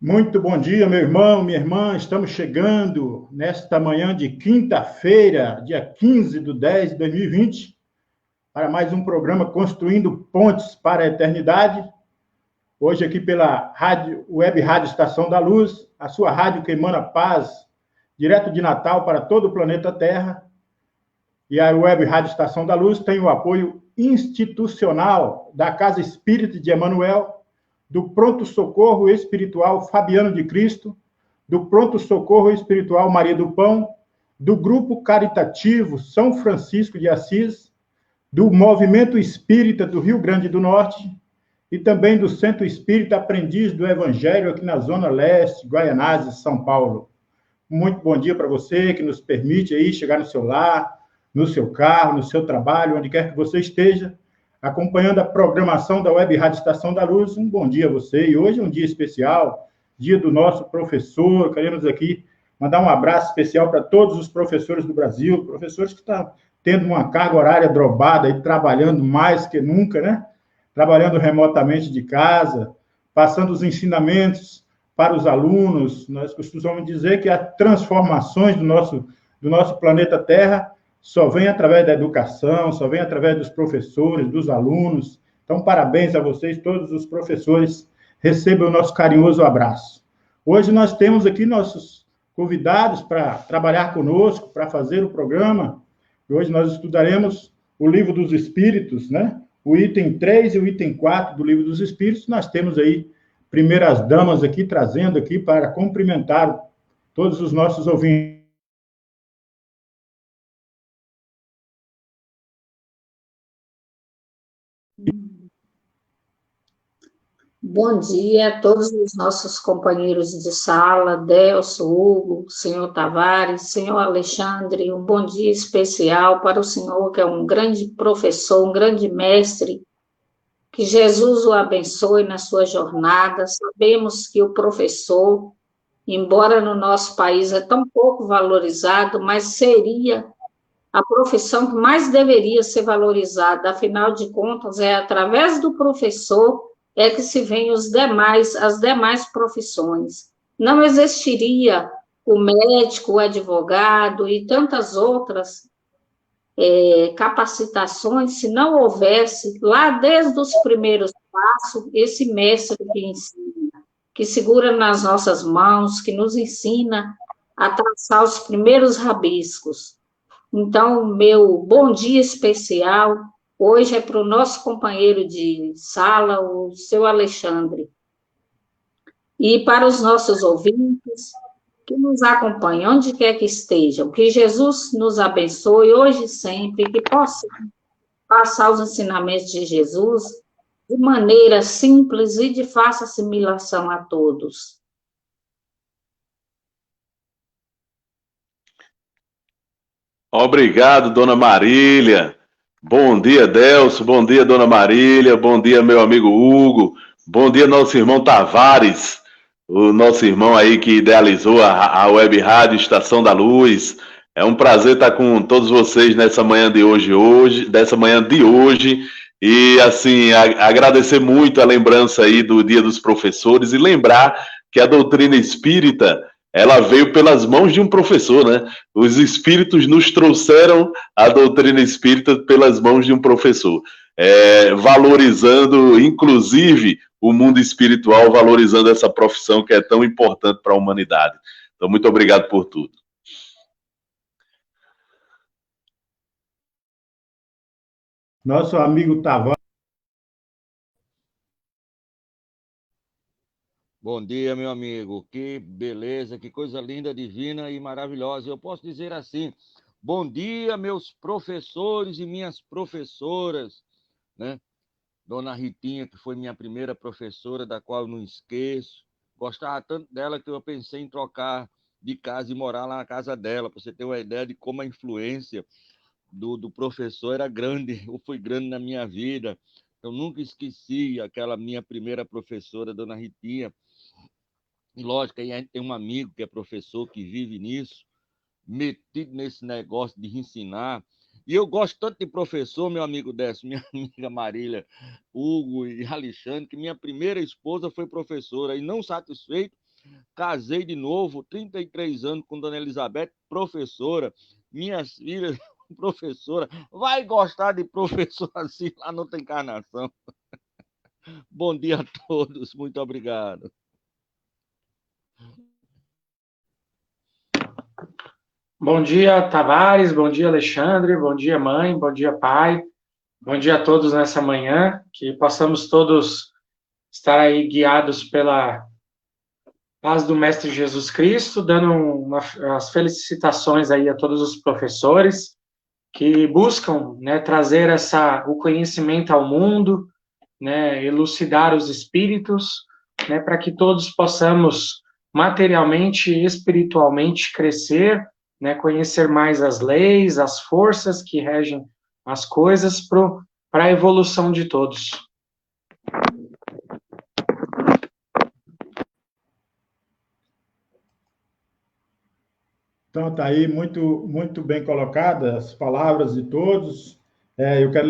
Muito bom dia, meu irmão, minha irmã. Estamos chegando nesta manhã de quinta-feira, dia 15 de 10 de 2020, para mais um programa Construindo Pontes para a Eternidade. Hoje aqui pela Web Rádio Estação da Luz, a sua rádio que emana paz, direto de Natal para todo o planeta Terra. E a Web Rádio Estação da Luz tem o apoio institucional da Casa Espírita de Emanuel, do Pronto Socorro Espiritual Fabiano de Cristo, do Pronto Socorro Espiritual Maria do Pão, do Grupo Caritativo São Francisco de Assis, do Movimento Espírita do Rio Grande do Norte e também do Centro Espírita Aprendiz do Evangelho aqui na Zona Leste, Guaianazes, São Paulo. Muito bom dia para você que nos permite aí chegar no seu lar, no seu carro, no seu trabalho, onde quer que você esteja, acompanhando a programação da Web Rádio Estação da Luz. Um bom dia a você. E hoje é um dia especial, dia do nosso professor. Queremos aqui mandar um abraço especial para todos os professores do Brasil, professores que estão tendo uma carga horária dobrada e trabalhando mais que nunca, né? Trabalhando remotamente de casa, passando os ensinamentos para os alunos. Nós costumamos dizer que as transformações do nosso planeta Terra só vem através da educação, só vem através dos professores, dos alunos. Então, parabéns a vocês, todos os professores. Recebam o nosso carinhoso abraço. Hoje nós temos aqui nossos convidados para trabalhar conosco, para fazer o programa. Hoje nós estudaremos o Livro dos Espíritos, né? O item 3 e o item 4 do Livro dos Espíritos. Nós temos aí primeiras damas aqui, trazendo aqui para cumprimentar todos os nossos ouvintes. Bom dia a todos os nossos companheiros de sala, Delso, Hugo, senhor Tavares, senhor Alexandre, um bom dia especial para o senhor, que é um grande professor, um grande mestre, que Jesus o abençoe na sua jornada. Sabemos que o professor, embora no nosso país é tão pouco valorizado, mas seria a profissão que mais deveria ser valorizada, afinal de contas, é através do professor é que se vêem as demais profissões. Não existiria o médico, o advogado e tantas outras capacitações se não houvesse, lá desde os primeiros passos, esse mestre que ensina, que segura nas nossas mãos, que nos ensina a traçar os primeiros rabiscos. Então, meu bom dia especial hoje é para o nosso companheiro de sala, o seu Alexandre. E para os nossos ouvintes que nos acompanham, onde quer que estejam, que Jesus nos abençoe hoje e sempre, que possa passar os ensinamentos de Jesus de maneira simples e de fácil assimilação a todos. Obrigado, dona Marília. Bom dia, Delso. Bom dia, dona Marília. Bom dia, meu amigo Hugo. Bom dia, nosso irmão Tavares, o nosso irmão aí que idealizou a Web Rádio Estação da Luz. É um prazer estar com todos vocês nessa manhã de hoje. E, assim, agradecer muito a lembrança aí do Dia dos Professores e lembrar que a doutrina espírita, ela veio pelas mãos de um professor, né? Os espíritos nos trouxeram a doutrina espírita pelas mãos de um professor, valorizando, inclusive, o mundo espiritual, valorizando essa profissão que é tão importante para a humanidade. Então, muito obrigado por tudo. Nosso amigo Tavares. Bom dia, meu amigo. Que beleza, que coisa linda, divina e maravilhosa. Eu posso dizer assim: bom dia, meus professores e minhas professoras, né? Dona Ritinha, que foi minha primeira professora, da qual eu não esqueço. Gostava tanto dela que eu pensei em trocar de casa e morar lá na casa dela, para você ter uma ideia de como a influência do professor era grande, ou foi grande na minha vida. Eu nunca esqueci aquela minha primeira professora, Dona Ritinha. E lógico, aí a gente tem um amigo que é professor, que vive nisso, metido nesse negócio de ensinar. E eu gosto tanto de professor, meu amigo Décio, minha amiga Marília, Hugo e Alexandre, que minha primeira esposa foi professora. E não satisfeito, Casei de novo, 33 anos com Dona Elizabeth, professora. Minhas filhas, professora. Vai gostar de professor assim lá não tem encarnação. Bom dia a todos, muito obrigado. Bom dia, Tavares, bom dia, Alexandre, bom dia, mãe, bom dia, pai, bom dia a todos nessa manhã, que possamos todos estar aí guiados pela paz do Mestre Jesus Cristo, dando as felicitações aí a todos os professores que buscam, né, trazer o conhecimento ao mundo, né, elucidar os espíritos, né, para que todos possamos materialmente e espiritualmente crescer, né, conhecer mais as leis, as forças que regem as coisas para a evolução de todos. Então, está aí muito bem colocadas as palavras de todos. Eu quero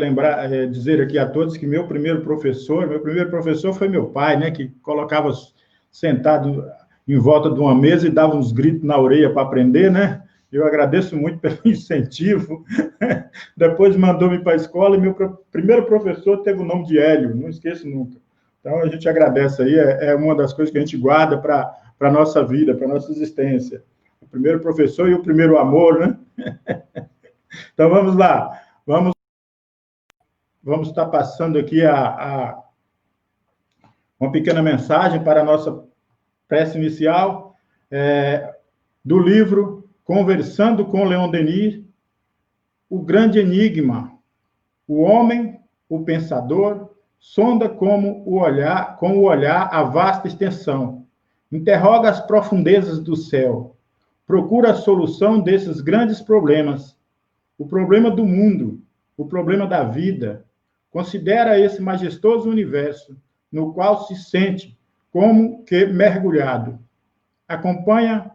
dizer aqui a todos que meu primeiro professor foi meu pai, né, que colocava sentado em volta de uma mesa e dava uns gritos na orelha para aprender, né? Eu agradeço muito pelo incentivo. Depois mandou-me para a escola e meu primeiro professor teve o nome de Hélio, não esqueço nunca. Então, a gente agradece aí, é uma das coisas que a gente guarda para a nossa vida, para a nossa existência. O primeiro professor e o primeiro amor, né? Então, vamos lá. Vamos estar passando aqui uma pequena mensagem para a nossa prece inicial do livro Conversando com Leon Denis, O Grande Enigma. O homem, o pensador, sonda com o olhar a vasta extensão, interroga as profundezas do céu, procura a solução desses grandes problemas, o problema do mundo, o problema da vida, considera esse majestoso universo no qual se sente como que mergulhado, acompanha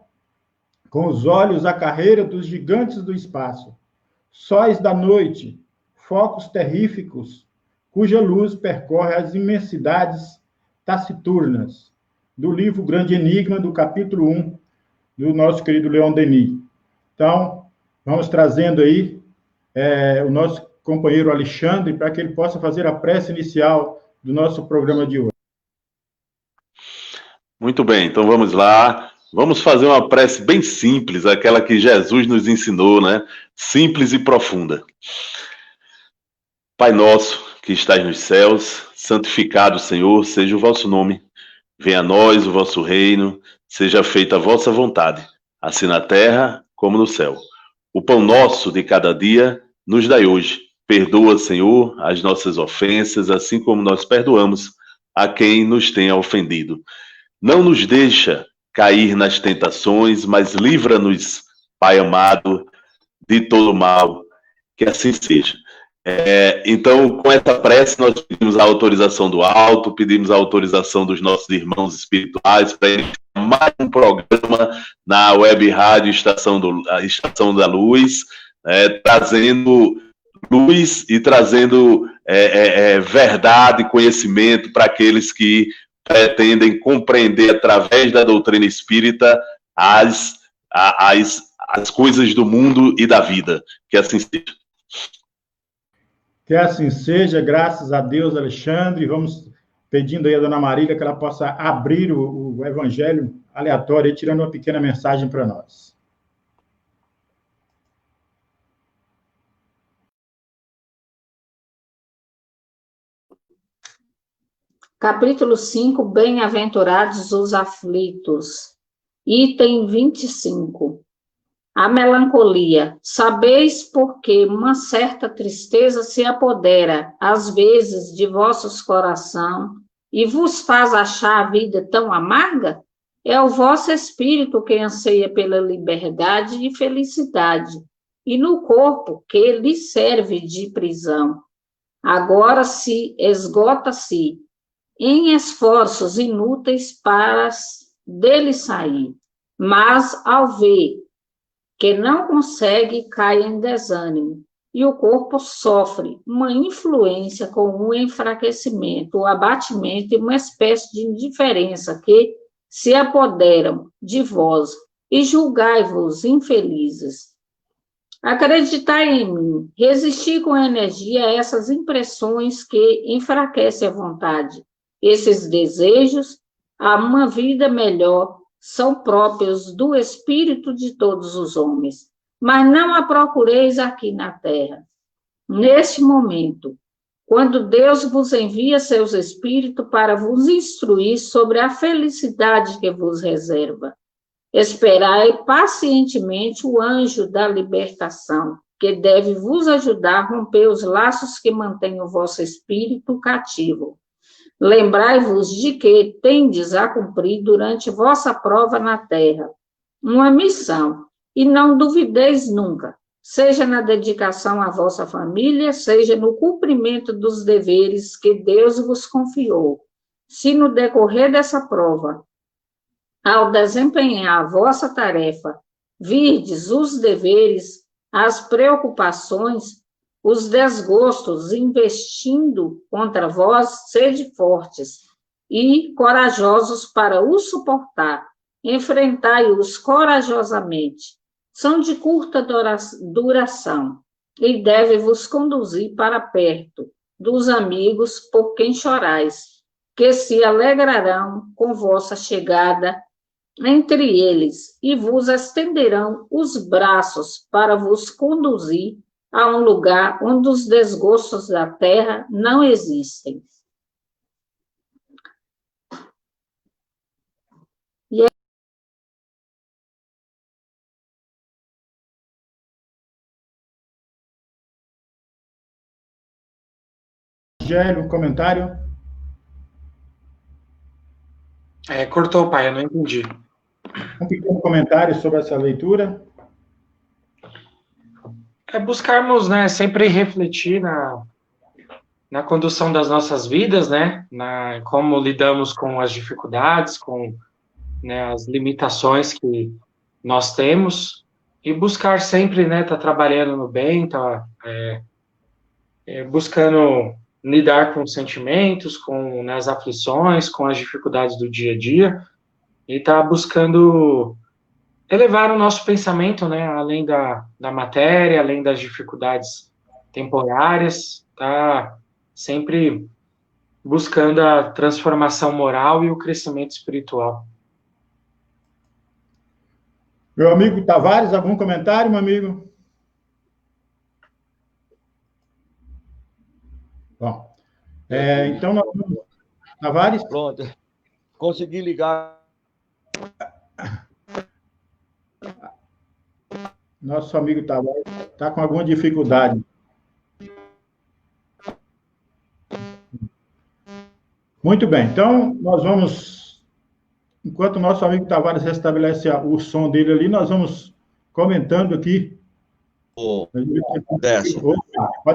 com os olhos a carreira dos gigantes do espaço, sóis da noite, focos terríficos, cuja luz percorre as imensidades taciturnas, do livro Grande Enigma, do capítulo 1, do nosso querido Leon Denis. Então, vamos trazendo aí o nosso companheiro Alexandre, para que ele possa fazer a prece inicial do nosso programa de hoje. Muito bem, então vamos lá. Vamos fazer uma prece bem simples, aquela que Jesus nos ensinou, né? Simples e profunda. Pai nosso, que estás nos céus, santificado, Senhor, seja o vosso nome. Venha a nós o vosso reino, seja feita a vossa vontade, assim na terra como no céu. O pão nosso de cada dia nos dai hoje. Perdoa, Senhor, as nossas ofensas, assim como nós perdoamos a quem nos tenha ofendido. Não nos deixa cair nas tentações, mas livra-nos, Pai amado, de todo mal, que assim seja. Então, com essa prece, nós pedimos a autorização do alto, pedimos a autorização dos nossos irmãos espirituais para iniciar mais um programa na Web Rádio Estação da Luz, trazendo luz e trazendo verdade, conhecimento para aqueles que pretendem compreender através da doutrina espírita as coisas do mundo e da vida. Que assim seja. Que assim seja, graças a Deus, Alexandre. Vamos pedindo aí a Dona Marília que ela possa abrir o evangelho aleatório e tirando uma pequena mensagem para nós. Capítulo 5, Bem-aventurados os aflitos. Item 25. A melancolia. Sabeis por que uma certa tristeza se apodera, às vezes, de vossos coração e vos faz achar a vida tão amarga? É o vosso espírito que anseia pela liberdade e felicidade, e no corpo que lhe serve de prisão. Agora se esgota-se em esforços inúteis para dele sair, mas ao ver que não consegue, cai em desânimo, e o corpo sofre uma influência com um enfraquecimento, o abatimento e uma espécie de indiferença que se apoderam de vós e julgai-vos infelizes. Acreditai em mim, resisti com energia a essas impressões que enfraquecem a vontade. Esses desejos a uma vida melhor são próprios do espírito de todos os homens, mas não a procureis aqui na terra. Neste momento, quando Deus vos envia seus espíritos para vos instruir sobre a felicidade que vos reserva, esperai pacientemente o anjo da libertação, que deve vos ajudar a romper os laços que mantêm o vosso espírito cativo. Lembrai-vos de que tendes a cumprir durante vossa prova na terra uma missão, e não duvideis nunca, seja na dedicação à vossa família, seja no cumprimento dos deveres que Deus vos confiou. Se no decorrer dessa prova, ao desempenhar a vossa tarefa, virdes os deveres, as preocupações, os desgostos investindo contra vós, sede fortes e corajosos para os suportar, enfrentai-os corajosamente. São de curta duração e deve vos conduzir para perto dos amigos por quem chorais, que se alegrarão com vossa chegada entre eles e vos estenderão os braços para vos conduzir a um lugar onde os desgostos da terra não existem. Gélio, um comentário? Cortou, pai, eu não entendi. Um pequeno comentário sobre essa leitura. Buscarmos, né, sempre refletir na condução das nossas vidas, né, como lidamos com as dificuldades, com, né, as limitações que nós temos, e buscar sempre, né, tá trabalhando no bem, tá buscando lidar com os sentimentos, com, né, as aflições, com as dificuldades do dia a dia, e tá buscando elevar o nosso pensamento, né, além da matéria, além das dificuldades temporárias, tá sempre buscando a transformação moral e o crescimento espiritual. Meu amigo Tavares, algum comentário, meu amigo? Bom, então, Tavares? Pronto, consegui ligar. Nosso amigo Tavares está com alguma dificuldade. Muito bem, então nós vamos, enquanto o nosso amigo Tavares restabelece o som dele ali, nós vamos comentando aqui. Pode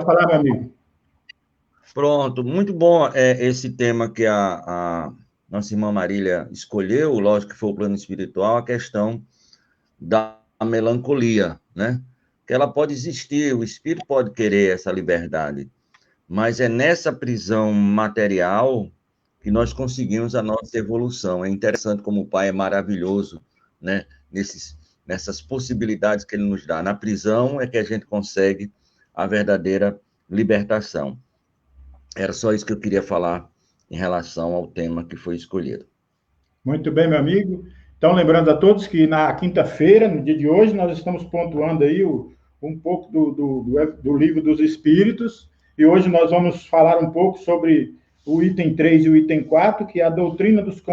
falar, meu amigo. Pronto, muito bom esse tema que a nossa irmã Marília escolheu, lógico que foi o plano espiritual, a questão da melancolia, né? Que ela pode existir, o espírito pode querer essa liberdade, mas é nessa prisão material que nós conseguimos a nossa evolução. É interessante como o Pai é maravilhoso, né? Nessas possibilidades que ele nos dá. Na prisão é que a gente consegue a verdadeira libertação. Era só isso que eu queria falar em relação ao tema que foi escolhido. Muito bem, meu amigo. Então, lembrando a todos que na quinta-feira, no dia de hoje, nós estamos pontuando aí um pouco do Livro dos Espíritos, e hoje nós vamos falar um pouco sobre o item 3 e o item 4, que é a doutrina dos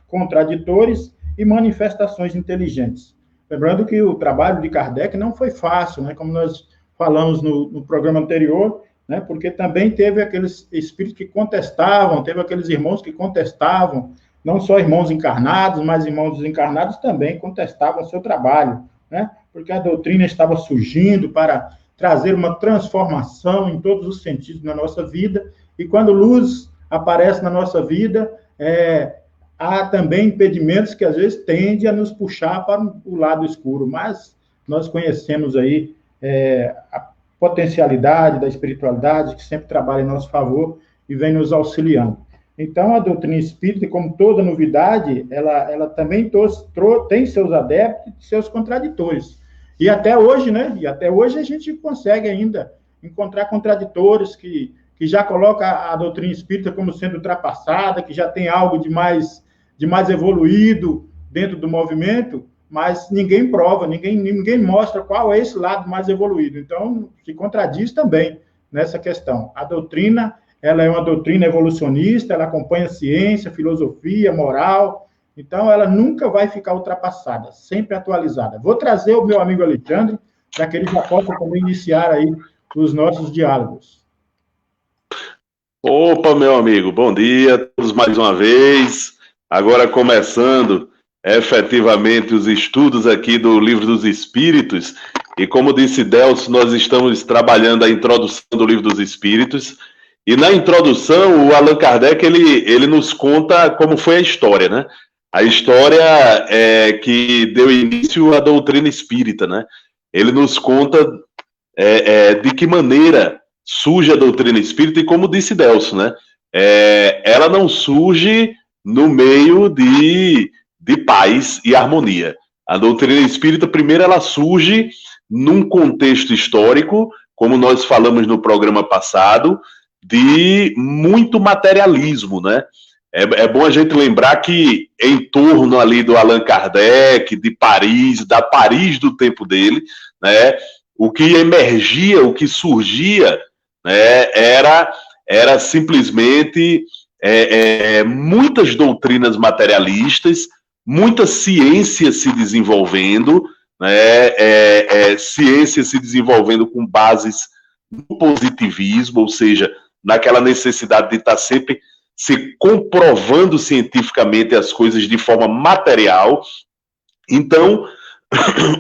contraditores e manifestações inteligentes. Lembrando que o trabalho de Kardec não foi fácil, né? Como nós falamos no programa anterior, né? Porque também teve aqueles espíritos que contestavam, teve aqueles irmãos que contestavam, não só irmãos encarnados, mas irmãos desencarnados também contestavam o seu trabalho, né? Porque a doutrina estava surgindo para trazer uma transformação em todos os sentidos na nossa vida, e quando luz aparece na nossa vida, há também impedimentos que às vezes tendem a nos puxar para o lado escuro, mas nós conhecemos aí a potencialidade da espiritualidade que sempre trabalha em nosso favor e vem nos auxiliando. Então, a doutrina espírita, como toda novidade, ela também tem seus adeptos e seus contraditores. E até hoje, né? E até hoje a gente consegue ainda encontrar contraditores que já colocam a doutrina espírita como sendo ultrapassada, que já tem algo de mais evoluído dentro do movimento, mas ninguém prova, ninguém mostra qual é esse lado mais evoluído. Então, se contradiz também nessa questão. A doutrina, ela é uma doutrina evolucionista, ela acompanha ciência, filosofia, moral, então ela nunca vai ficar ultrapassada, sempre atualizada. Vou trazer o meu amigo Alexandre, para que ele já possa também iniciar aí os nossos diálogos. Opa, meu amigo, bom dia a todos mais uma vez. Agora começando efetivamente os estudos aqui do Livro dos Espíritos. E como disse Delcio, nós estamos trabalhando a introdução do Livro dos Espíritos. E na introdução, o Allan Kardec, ele nos conta como foi a história, né? A história que deu início à doutrina espírita, né? Ele nos conta de que maneira surge a doutrina espírita, e como disse Delcio, né? Ela não surge no meio de paz e harmonia. A doutrina espírita, primeiro, ela surge num contexto histórico, como nós falamos no programa passado, de muito materialismo, né? É bom a gente lembrar que em torno ali do Allan Kardec, de Paris, da Paris do tempo dele, né? O que emergia, o que surgia, né, era simplesmente muitas doutrinas materialistas, muita ciência se desenvolvendo, né, ciência se desenvolvendo com bases no positivismo, ou seja, naquela necessidade de estar sempre se comprovando cientificamente as coisas de forma material. Então,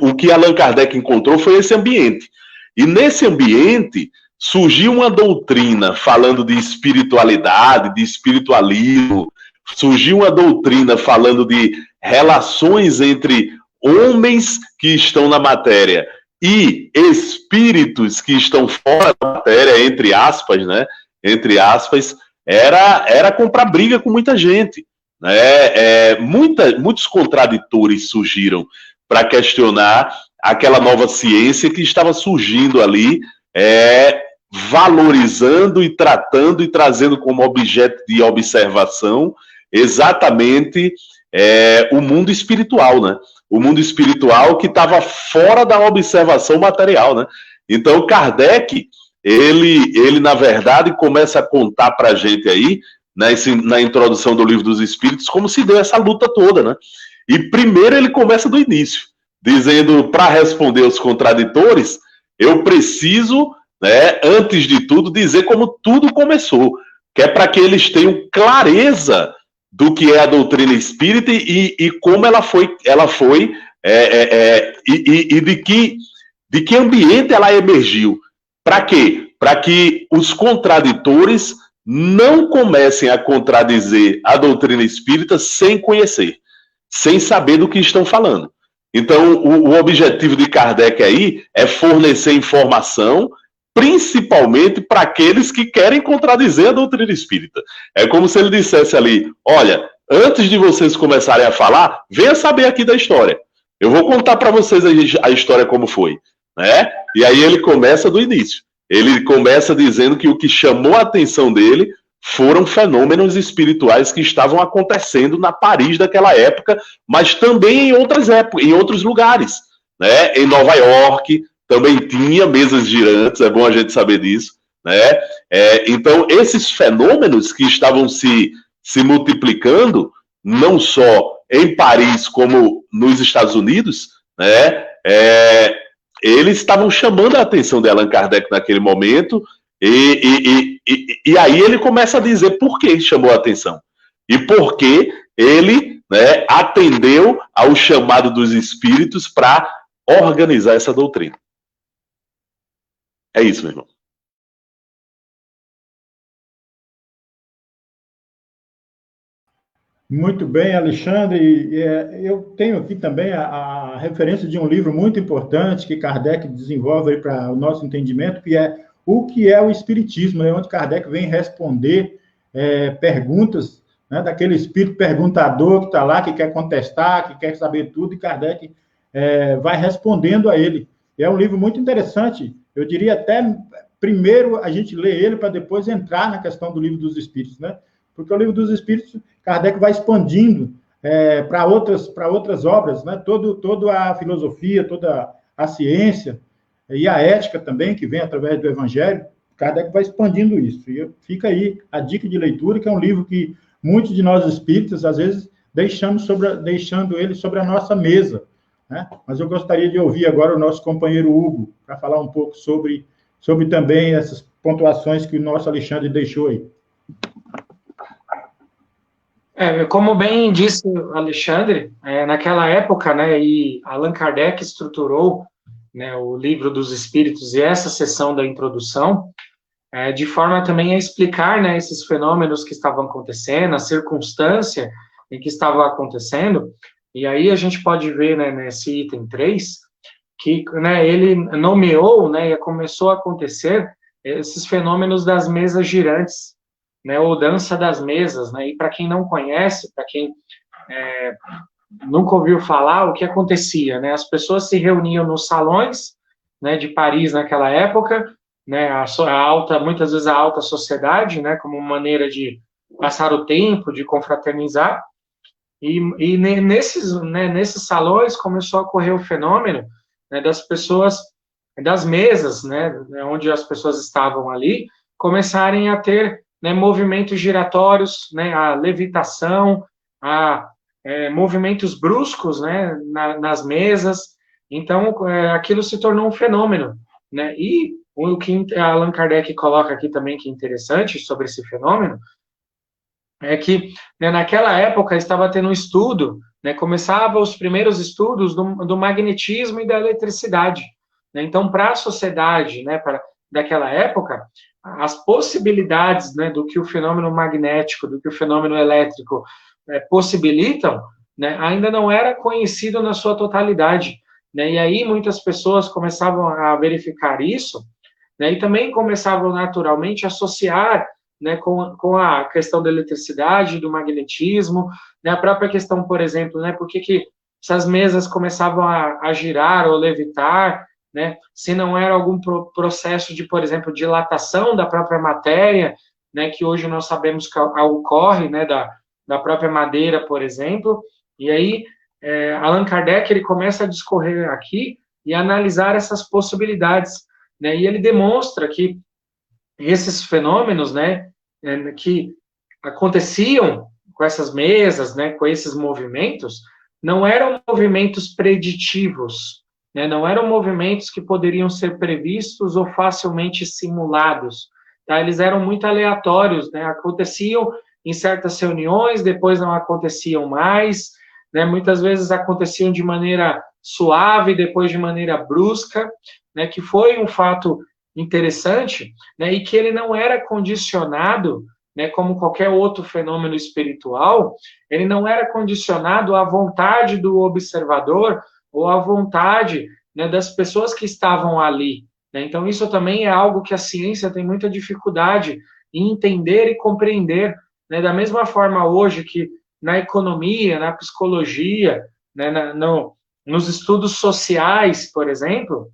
o que Allan Kardec encontrou foi esse ambiente. E nesse ambiente surgiu uma doutrina falando de espiritualidade, de espiritualismo, surgiu uma doutrina falando de relações entre homens que estão na matéria e espíritos que estão fora da matéria, entre aspas, né? Entre aspas, era comprar briga com muita gente, né? Muitos contraditores surgiram para questionar aquela nova ciência que estava surgindo ali, valorizando e tratando e trazendo como objeto de observação exatamente o mundo espiritual, né? O mundo espiritual que estava fora da observação material, né? Então, Kardec, ele na verdade, começa a contar para a gente aí, na introdução do Livro dos Espíritos, como se deu essa luta toda, né? E primeiro ele começa do início, dizendo, para responder aos contraditores, eu preciso, né, antes de tudo, dizer como tudo começou, que é para que eles tenham clareza do que é a doutrina espírita e como ela foi e de que ambiente ela emergiu. Para quê? Para que os contraditores não comecem a contradizer a doutrina espírita sem conhecer, sem saber do que estão falando. Então, o objetivo de Kardec aí é fornecer informação, principalmente para aqueles que querem contradizer a doutrina espírita. É como se ele dissesse ali, olha, antes de vocês começarem a falar, venha saber aqui da história. Eu vou contar para vocês a história como foi, né? E aí ele começa do início. Ele começa dizendo que o que chamou a atenção dele foram fenômenos espirituais que estavam acontecendo na Paris daquela época, mas também em outras épocas, em outros lugares, né? Em Nova York também tinha mesas girantes, é bom a gente saber disso, né? Então, esses fenômenos que estavam se multiplicando, não só em Paris como nos Estados Unidos, né? Eles estavam chamando a atenção de Allan Kardec naquele momento, e aí ele começa a dizer por que chamou a atenção. E por que ele, né, atendeu ao chamado dos espíritos para organizar essa doutrina. É isso, meu irmão. Muito bem, Alexandre. Eu tenho aqui também a referência de um livro muito importante que Kardec desenvolve para o nosso entendimento, que é O que é o Espiritismo, onde Kardec vem responder perguntas, né, daquele espírito perguntador que está lá, que quer contestar, que quer saber tudo, e Kardec vai respondendo a ele. É um livro muito interessante, eu diria até, primeiro a gente lê ele para depois entrar na questão do Livro dos Espíritos, né? Porque o Livro dos Espíritos, Kardec vai expandindo para outras obras, né? Toda a filosofia, toda a ciência e a ética também, que vem através do Evangelho, Kardec vai expandindo isso. E fica aí a dica de leitura, que é um livro que muitos de nós espíritas, às vezes, deixando ele sobre a nossa mesa, né? Mas eu gostaria de ouvir agora o nosso companheiro Hugo, para falar um pouco sobre também essas pontuações que o nosso Alexandre deixou aí. Como bem disse o Alexandre, naquela época, né, e Allan Kardec estruturou, né, o Livro dos Espíritos e essa sessão da introdução, de forma também a explicar, né, esses fenômenos que estavam acontecendo, a circunstância em que estava acontecendo. E aí a gente pode ver, né, nesse item 3, que, né, ele nomeou, né, e começou a acontecer esses fenômenos das mesas girantes, né, ou dança das mesas, né, e para quem não conhece, para quem nunca ouviu falar, o que acontecia, né, as pessoas se reuniam nos salões, né, de Paris naquela época, né, muitas vezes a alta sociedade, né, como maneira de passar o tempo, de confraternizar, e nesses salões começou a ocorrer o fenômeno, né, das pessoas, das mesas, né, onde as pessoas estavam ali, começarem a ter, né, movimentos giratórios, né, a levitação, movimentos bruscos, né, nas mesas. Então, aquilo se tornou um fenômeno, né, e o que Allan Kardec coloca aqui também, que é interessante sobre esse fenômeno, é que, né, naquela época estava tendo um estudo, né, começava os primeiros estudos do magnetismo e da eletricidade, né? Então, para a sociedade, né, daquela época, as possibilidades, né, do que o fenômeno magnético, do que o fenômeno elétrico possibilitam, né, ainda não era conhecido na sua totalidade, né? E aí muitas pessoas começavam a verificar isso, né, e também começavam naturalmente a associar, né, com a questão da eletricidade, do magnetismo, né, a própria questão, por exemplo, né, por que essas mesas começavam a girar ou levitar, né, se não era algum processo de, por exemplo, dilatação da própria matéria, né, que hoje nós sabemos que ocorre, né, da própria madeira, por exemplo. E aí, Allan Kardec, ele começa a discorrer aqui e a analisar essas possibilidades, né, e ele demonstra que esses fenômenos, né, que aconteciam com essas mesas, né, com esses movimentos, não eram movimentos preditivos, né, não eram movimentos que poderiam ser previstos ou facilmente simulados, tá? Eles eram muito aleatórios, né, aconteciam em certas reuniões, depois não aconteciam mais, né, muitas vezes aconteciam de maneira suave, depois de maneira brusca, né, que foi um fato interessante, né, e que ele não era condicionado, né, como qualquer outro fenômeno espiritual, ele não era condicionado à vontade do observador ou à vontade, né, das pessoas que estavam ali, né? Então, isso também é algo que a ciência tem muita dificuldade em entender e compreender, né? Da mesma forma hoje que na economia, na psicologia, né, nos estudos sociais, por exemplo,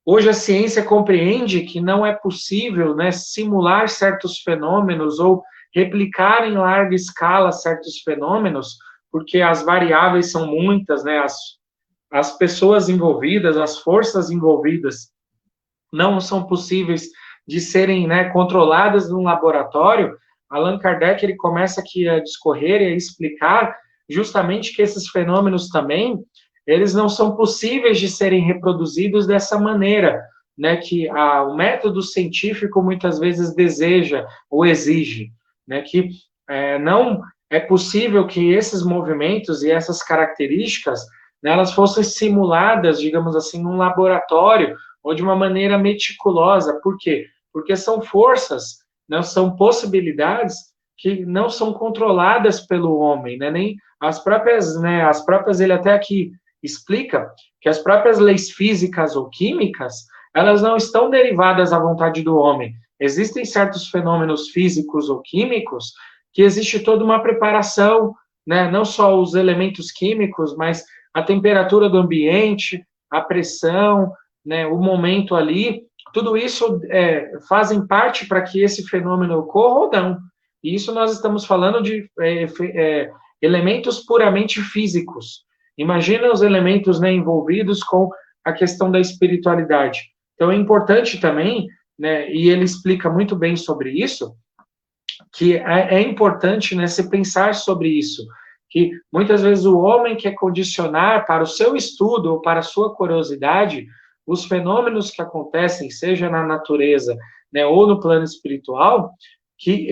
hoje a ciência compreende que não é possível, né, simular certos fenômenos ou replicar em larga escala certos fenômenos, porque as variáveis são muitas, né, as pessoas envolvidas, as forças envolvidas não são possíveis de serem, né, controladas num laboratório. Allan Kardec, ele começa aqui a discorrer e a explicar justamente que esses fenômenos também, eles não são possíveis de serem reproduzidos dessa maneira, né, que o método científico muitas vezes deseja ou exige, né, que não é possível que esses movimentos e essas características, né, elas fossem simuladas, digamos assim, num laboratório ou de uma maneira meticulosa. Por quê? Porque são forças, não são possibilidades que não são controladas pelo homem, né, nem as próprias, ele até aqui explica que as próprias leis físicas ou químicas, elas não estão derivadas à vontade do homem, existem certos fenômenos físicos ou químicos que existe toda uma preparação, né? Não só os elementos químicos, mas a temperatura do ambiente, a pressão, né? O momento ali, tudo isso fazem parte para que esse fenômeno ocorra ou não. E isso nós estamos falando de elementos puramente físicos. Imagina os elementos, né, envolvidos com a questão da espiritualidade. Então, é importante também, né, e ele explica muito bem sobre isso, que é importante, né, se pensar sobre isso, que muitas vezes o homem quer condicionar para o seu estudo ou para a sua curiosidade os fenômenos que acontecem, seja na natureza, né, ou no plano espiritual, que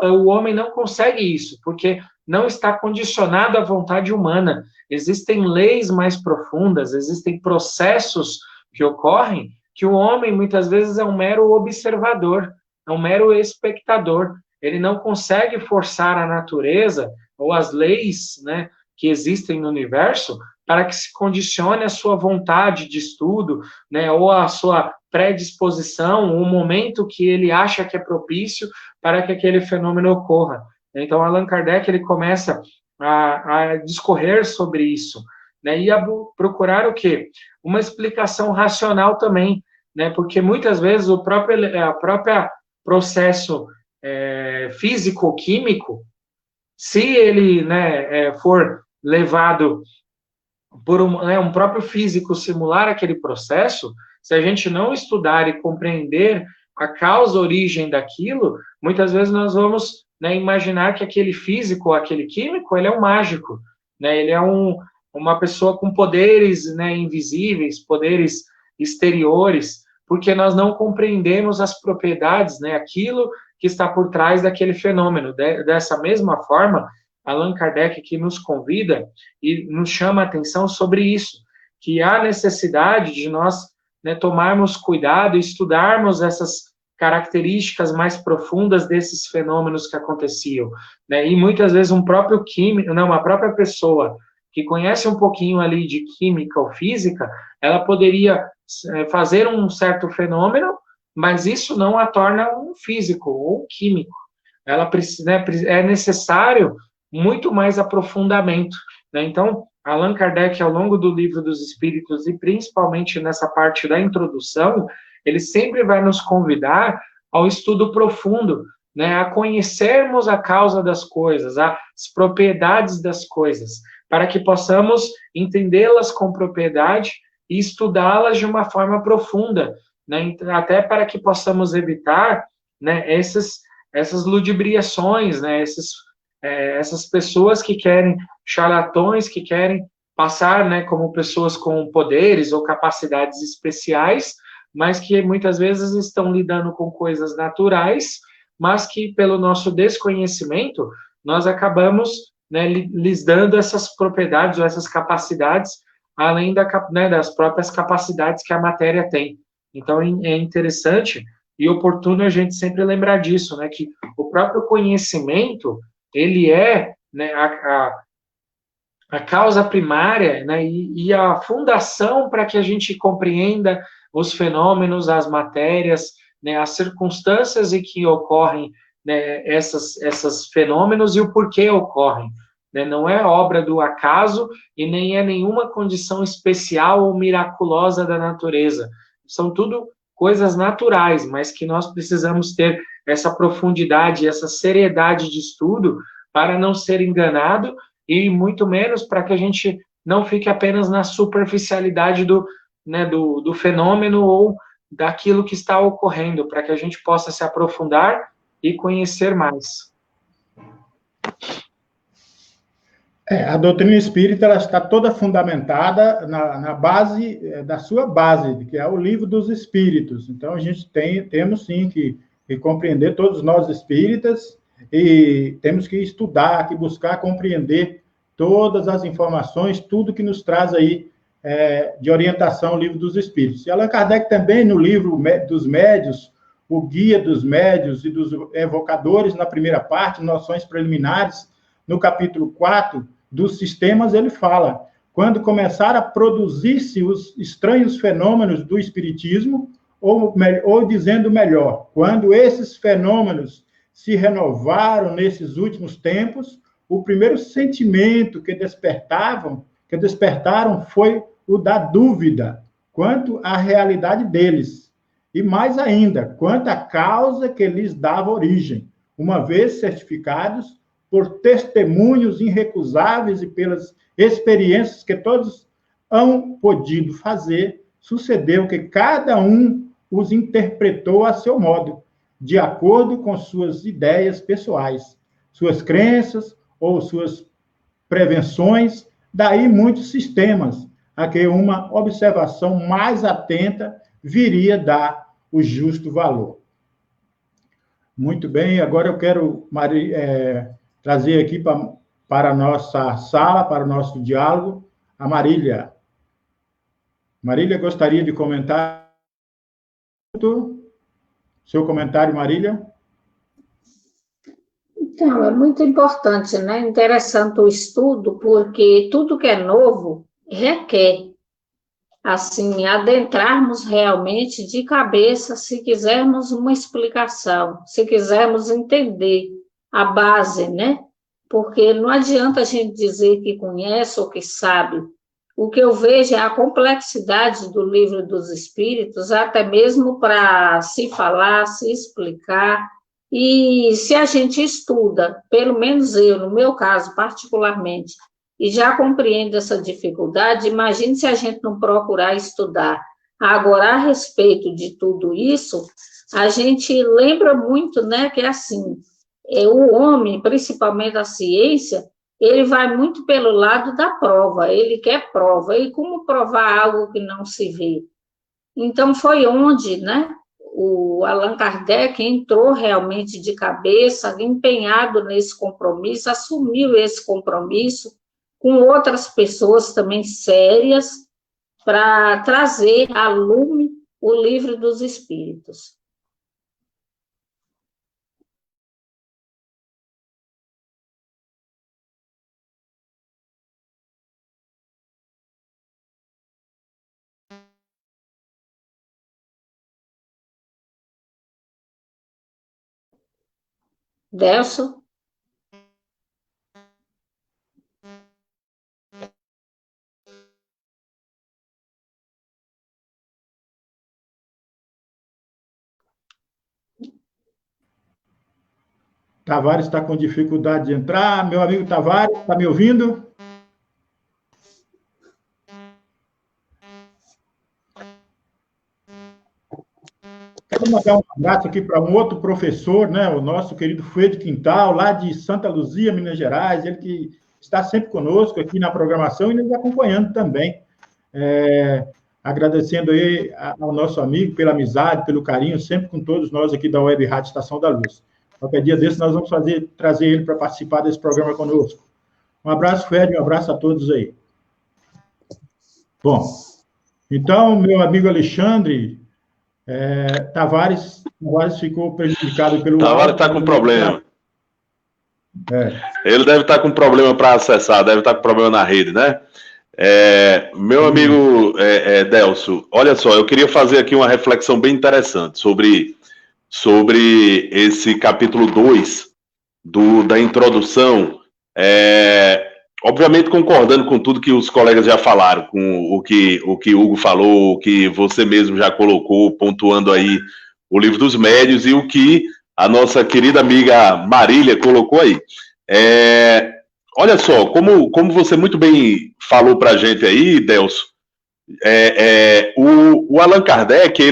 o homem não consegue isso, porque não está condicionado à vontade humana. Existem leis mais profundas, existem processos que ocorrem que o homem, muitas vezes, é um mero observador, é um mero espectador. Ele não consegue forçar a natureza ou as leis, né, que existem no universo para que se condicione a sua vontade de estudo, né, ou a sua predisposição, o momento que ele acha que é propício para que aquele fenômeno ocorra. Então, Allan Kardec, ele começa a discorrer sobre isso, né, e a procurar o quê? Uma explicação racional também, né, porque muitas vezes o próprio processo físico-químico, se ele, né, for levado por um próprio físico simular aquele processo, se a gente não estudar e compreender a causa, a origem daquilo, muitas vezes nós vamos, né, imaginar que aquele físico ou aquele químico, ele é um mágico, né, ele é uma pessoa com poderes, né, invisíveis, poderes exteriores, porque nós não compreendemos as propriedades, né, aquilo que está por trás daquele fenômeno. Dessa mesma forma, Allan Kardec que nos convida e nos chama a atenção sobre isso, que há necessidade de nós, né, tomarmos cuidado e estudarmos essas características mais profundas desses fenômenos que aconteciam, né? E muitas vezes uma própria pessoa que conhece um pouquinho ali de química ou física, ela poderia fazer um certo fenômeno, mas isso não a torna um físico ou um químico. Ela precisa, né, é necessário muito mais aprofundamento, né? Então, Allan Kardec, ao longo do Livro dos Espíritos, e principalmente nessa parte da introdução, ele sempre vai nos convidar ao estudo profundo, né, a conhecermos a causa das coisas, as propriedades das coisas, para que possamos entendê-las com propriedade e estudá-las de uma forma profunda, né, até para que possamos evitar, né, essas ludibriações, né, essas pessoas que querem, charlatões que querem passar, né, como pessoas com poderes ou capacidades especiais, mas que muitas vezes estão lidando com coisas naturais, mas que pelo nosso desconhecimento, nós acabamos, né, lhes dando essas propriedades ou essas capacidades, além das próprias capacidades que a matéria tem. Então, é interessante e oportuno a gente sempre lembrar disso, né, que o próprio conhecimento, ele é, né, a causa primária, né, e a fundação para que a gente compreenda os fenômenos, as matérias, né, as circunstâncias em que ocorrem, né, esses fenômenos e o porquê ocorrem. Né, não é obra do acaso e nem é nenhuma condição especial ou miraculosa da natureza. São tudo coisas naturais, mas que nós precisamos ter essa profundidade, essa seriedade de estudo para não ser enganado e muito menos para que a gente não fique apenas na superficialidade do fenômeno ou daquilo que está ocorrendo, para que a gente possa se aprofundar e conhecer mais. A doutrina espírita ela está toda fundamentada na base, da sua base, que é o Livro dos Espíritos. Então, a gente temos sim que compreender, todos nós espíritas, e temos que estudar, que buscar compreender todas as informações, tudo que nos traz aí de orientação o Livro dos Espíritos. E Allan Kardec também, no livro dos médios, o Guia dos Médios e dos Evocadores, na primeira parte, Noções Preliminares, no capítulo 4 dos sistemas, ele fala: quando começar a produzir-se os estranhos fenômenos do espiritismo, ou dizendo melhor, quando esses fenômenos se renovaram nesses últimos tempos, o primeiro sentimento que despertaram foi o da dúvida quanto à realidade deles, e mais ainda, quanto à causa que lhes dava origem, uma vez certificados por testemunhos irrecusáveis e pelas experiências que todos hão podido fazer, sucedeu que cada um os interpretou a seu modo, de acordo com suas ideias pessoais, suas crenças ou suas prevenções, daí muitos sistemas a que uma observação mais atenta viria dar o justo valor. Muito bem, agora eu quero trazer aqui para a nossa sala, para o nosso diálogo, a Marília. Marília, gostaria de comentar? Seu comentário, Marília? Então, é muito importante, né? Interessante o estudo, porque tudo que é novo requer, assim, adentrarmos realmente de cabeça, se quisermos uma explicação, se quisermos entender a base, né? Porque não adianta a gente dizer que conhece ou que sabe. O que eu vejo é a complexidade do Livro dos Espíritos, até mesmo para se falar, se explicar. E se a gente estuda, pelo menos eu, no meu caso particularmente, e já compreendo essa dificuldade, imagine se a gente não procurar estudar. Agora, a respeito de tudo isso, a gente lembra muito, né, que é assim, o homem, principalmente a ciência, ele vai muito pelo lado da prova, ele quer prova, e como provar algo que não se vê? Então, foi onde, né, o Allan Kardec entrou realmente de cabeça, empenhado nesse compromisso, assumiu esse compromisso com outras pessoas também sérias, para trazer a lume o Livro dos Espíritos. Delso? Tavares está com dificuldade de entrar. Meu amigo Tavares, está me ouvindo? Quero mandar um abraço aqui para um outro professor, né, o nosso querido Fred Quintal, lá de Santa Luzia, Minas Gerais, ele que está sempre conosco aqui na programação e nos acompanhando também. Agradecendo aí ao nosso amigo pela amizade, pelo carinho, sempre com todos nós aqui da Web Rádio Estação da Luz. Qualquer dia desse nós vamos trazer ele para participar desse programa conosco. Um abraço, Fred, um abraço a todos aí. Bom, então, meu amigo Alexandre, Tavares ficou prejudicado pelo... Tavares está com problema. Ele deve estar com problema para acessar, deve estar com problema na rede, né? Meu amigo Delso, olha só, eu queria fazer aqui uma reflexão bem interessante sobre esse capítulo 2 da introdução, obviamente concordando com tudo que os colegas já falaram, com o que Hugo falou, o que você mesmo já colocou, pontuando aí o Livro dos Médiuns e o que a nossa querida amiga Marília colocou aí. Olha só, como você muito bem falou para a gente aí, Delso, o Allan Kardec,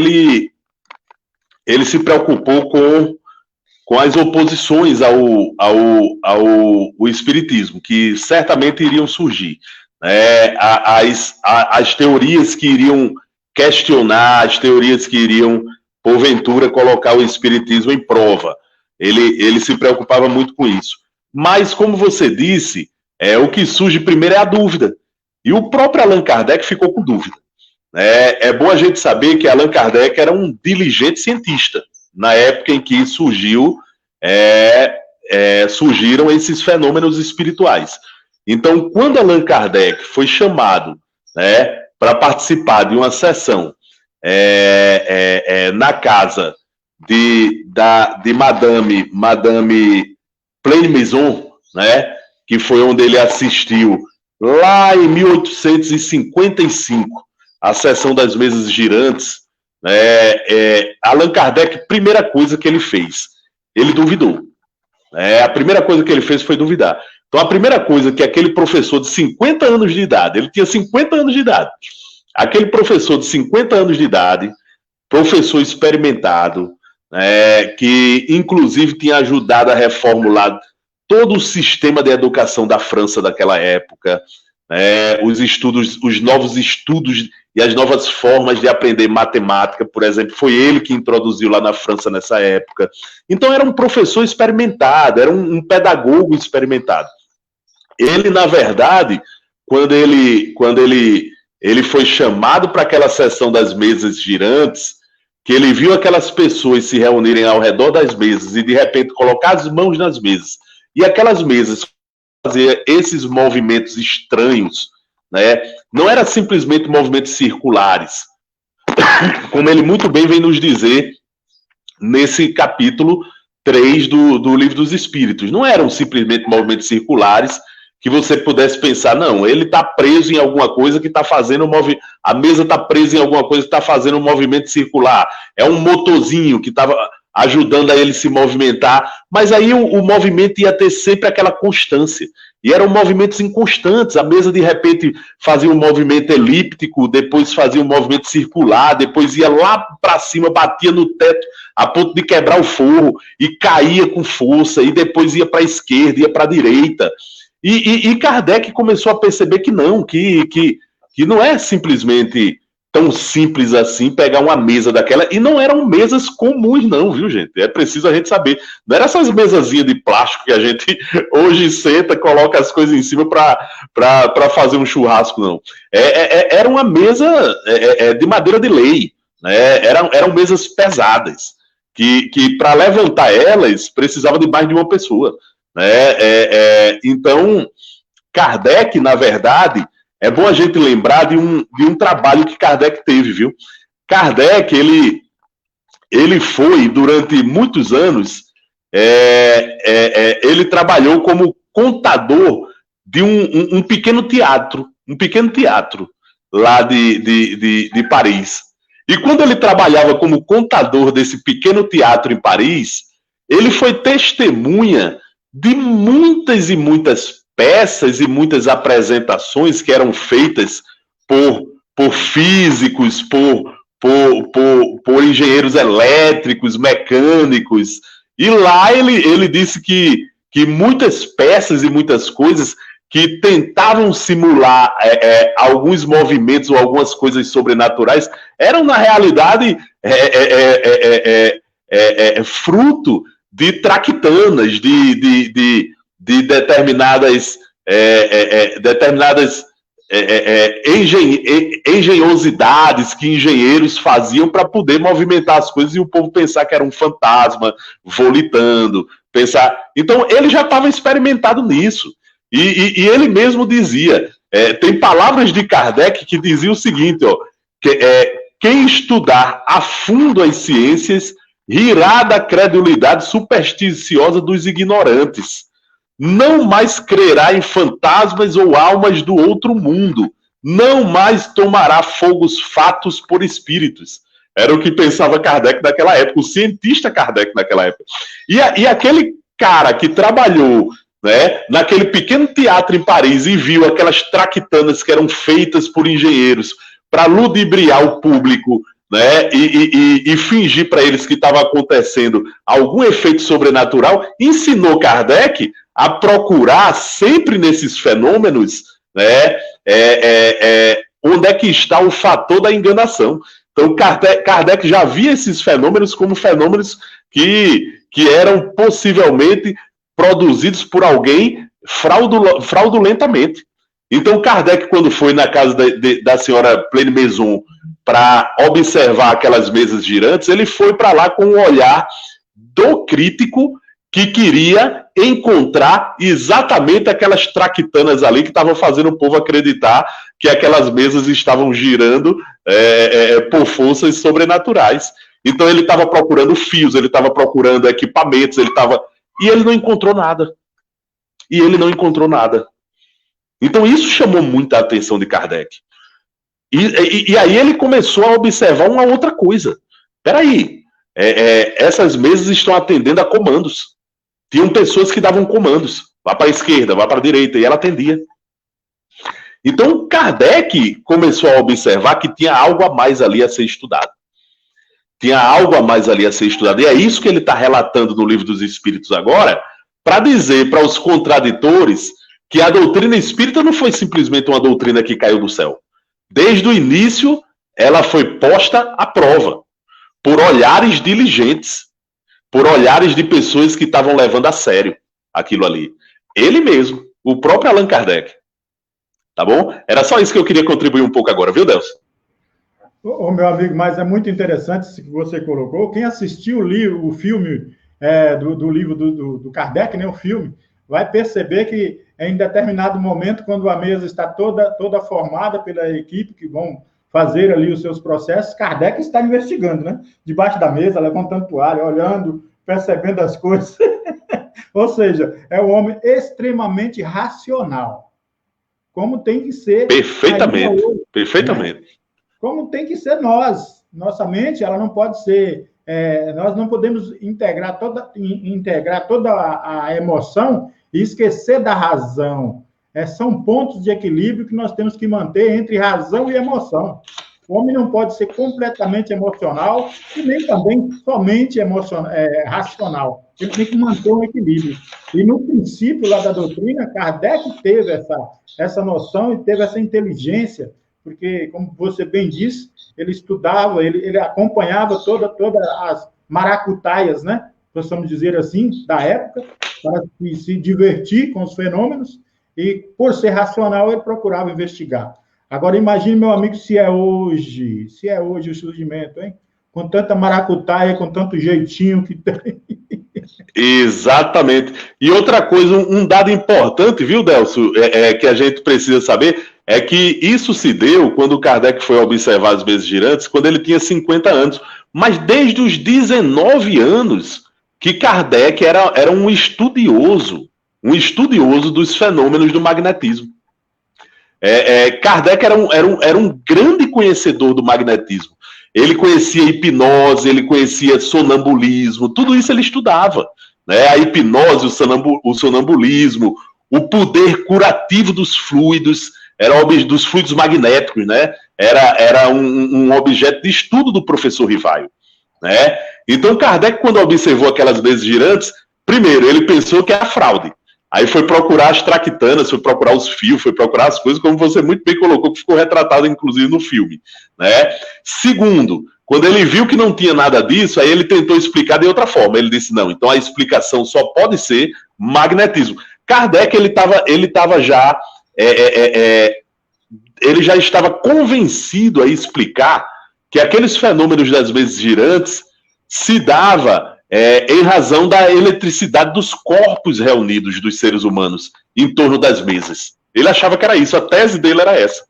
ele se preocupou com as oposições ao espiritismo, que certamente iriam surgir. As teorias que iriam questionar, as teorias que iriam, porventura, colocar o espiritismo em prova. Ele se preocupava muito com isso. Mas, como você disse, o que surge primeiro é a dúvida. E o próprio Allan Kardec ficou com dúvida. É bom a gente saber que Allan Kardec era um diligente cientista, na época em que surgiram esses fenômenos espirituais. Então, quando Allan Kardec foi chamado para participar de uma sessão na casa de Madame Pleine Maison, né, que foi onde ele assistiu lá em 1855, a sessão das mesas girantes, Allan Kardec, primeira coisa que ele fez, ele duvidou. A primeira coisa que ele fez foi duvidar. Então, a primeira coisa que aquele professor de 50 anos de idade, ele tinha 50 anos de idade, aquele professor de 50 anos de idade, professor experimentado, que inclusive tinha ajudado a reformular todo o sistema de educação da França daquela época, os novos estudos e as novas formas de aprender matemática, por exemplo, foi ele que introduziu lá na França nessa época. Então era um professor experimentado, era um pedagogo experimentado. Ele, na verdade, quando ele foi chamado para aquela sessão das mesas girantes, que ele viu aquelas pessoas se reunirem ao redor das mesas e de repente colocar as mãos nas mesas, e aquelas mesas fazer esses movimentos estranhos, né? Não era simplesmente movimentos circulares, como ele muito bem vem nos dizer nesse capítulo 3 do Livro dos Espíritos. Não eram simplesmente movimentos circulares que você pudesse pensar, não, ele está preso em alguma coisa que está fazendo a mesa está presa em alguma coisa que está fazendo um movimento circular. É um motorzinho que estava ajudando a ele se movimentar, mas aí o movimento ia ter sempre aquela constância, e eram movimentos inconstantes. A mesa de repente fazia um movimento elíptico, depois fazia um movimento circular, depois ia lá para cima, batia no teto a ponto de quebrar o forro e caía com força, e depois ia para a esquerda, ia para a direita, e Kardec começou a perceber que não, que não é simplesmente tão simples assim pegar uma mesa daquela, e não eram mesas comuns não, viu, gente? É preciso a gente saber. Não eram essas mesazinhas de plástico que a gente hoje senta, coloca as coisas em cima para fazer um churrasco, não. Era uma mesa de madeira de lei, né? Eram mesas pesadas, que para levantar elas precisava de mais de uma pessoa, né? Então, Kardec, na verdade, é bom a gente lembrar de um trabalho que Kardec teve, viu? Kardec, ele foi, durante muitos anos, ele trabalhou como contador de um pequeno teatro lá de Paris. E quando ele trabalhava como contador desse pequeno teatro em Paris, ele foi testemunha de muitas e muitas peças e muitas apresentações que eram feitas por físicos, por engenheiros elétricos, mecânicos. E lá ele disse que muitas peças e muitas coisas que tentavam simular alguns movimentos ou algumas coisas sobrenaturais eram, na realidade, fruto de traquitanas, de determinadas engenhosidades que engenheiros faziam para poder movimentar as coisas e o povo pensar que era um fantasma volitando, pensar. Então ele já estava experimentado nisso, e ele mesmo dizia, tem palavras de Kardec que diziam o seguinte, quem estudar a fundo as ciências rirá da credulidade supersticiosa dos ignorantes. Não mais crerá em fantasmas ou almas do outro mundo. Não mais tomará fogos fatos por espíritos. Era o que pensava Kardec naquela época, o cientista Kardec naquela época. E aquele cara que trabalhou, né, naquele pequeno teatro em Paris e viu aquelas traquitanas que eram feitas por engenheiros para ludibriar o público, né, e fingir para eles que estava acontecendo algum efeito sobrenatural, ensinou Kardec a procurar sempre nesses fenômenos, né, onde é que está o fator da enganação. Então, Kardec já via esses fenômenos como fenômenos que eram possivelmente produzidos por alguém fraudulentamente. Então, Kardec, quando foi na casa da senhora Pleine Maison para observar aquelas mesas girantes, ele foi para lá com um olhar do crítico que queria encontrar exatamente aquelas traquitanas ali que estavam fazendo o povo acreditar que aquelas mesas estavam girando por forças sobrenaturais. Então ele estava procurando fios, ele estava procurando equipamentos, e ele não encontrou nada. Então isso chamou muita atenção de Kardec. E aí ele começou a observar uma outra coisa. Peraí, essas mesas estão atendendo a comandos. Tinham pessoas que davam comandos. Vá para a esquerda, vá para a direita, e ela atendia. Então Kardec começou a observar que tinha algo a mais ali a ser estudado. E é isso que ele está relatando no Livro dos Espíritos agora, para dizer para os contraditores que a doutrina espírita não foi simplesmente uma doutrina que caiu do céu. Desde o início, ela foi posta à prova por olhares diligentes, por olhares de pessoas que estavam levando a sério aquilo ali. Ele mesmo, o próprio Allan Kardec. Tá bom? Era só isso que eu queria contribuir um pouco agora, viu, Delcio? Ô, meu amigo, mas é muito interessante isso que você colocou. Quem assistiu o filme do livro do Kardec, né, o filme, vai perceber que em determinado momento, quando a mesa está toda formada pela equipe que vão fazer ali os seus processos, Kardec está investigando, né? Debaixo da mesa, levantando toalha, olhando, percebendo as coisas. Ou seja, é um homem extremamente racional. Como tem que ser... Perfeitamente. Né? Como tem que ser nós. Nossa mente, ela não pode ser... nós não podemos integrar toda a emoção e esquecer da razão. São pontos de equilíbrio que nós temos que manter entre razão e emoção. O homem não pode ser completamente emocional e nem também somente racional. Ele tem que manter um equilíbrio. E no princípio lá da doutrina, Kardec teve essa noção e teve essa inteligência, porque, como você bem disse, ele estudava, ele acompanhava todas as maracutaias, né? Possamos dizer assim, da época, para se divertir com os fenômenos, e, por ser racional, ele procurava investigar. Agora, imagine, meu amigo, se é hoje o surgimento, hein? Com tanta maracutaia, com tanto jeitinho que tem. Exatamente. E outra coisa, um dado importante, viu, Delcio, que a gente precisa saber, é que isso se deu quando Kardec foi observar as mesas girantes, quando ele tinha 50 anos. Mas desde os 19 anos, que Kardec era um estudioso dos fenômenos do magnetismo. Kardec era um grande conhecedor do magnetismo. Ele conhecia hipnose, ele conhecia sonambulismo, tudo isso ele estudava. Né? A hipnose, o sonambulismo, o poder curativo dos fluidos, dos fluidos magnéticos, né? Era um objeto de estudo do professor Rivaio. Né? Então, Kardec, quando observou aquelas mesas girantes, primeiro, ele pensou que era fraude. Aí foi procurar as traquitanas, foi procurar os fios, foi procurar as coisas, como você muito bem colocou, que ficou retratado, inclusive, no filme. Né? Segundo, quando ele viu que não tinha nada disso, aí ele tentou explicar de outra forma. Ele disse, não, então a explicação só pode ser magnetismo. Kardec, ele já estava convencido a explicar que aqueles fenômenos das mesas girantes se dava em razão da eletricidade dos corpos reunidos dos seres humanos em torno das mesas. Ele achava que era isso, a tese dele era essa.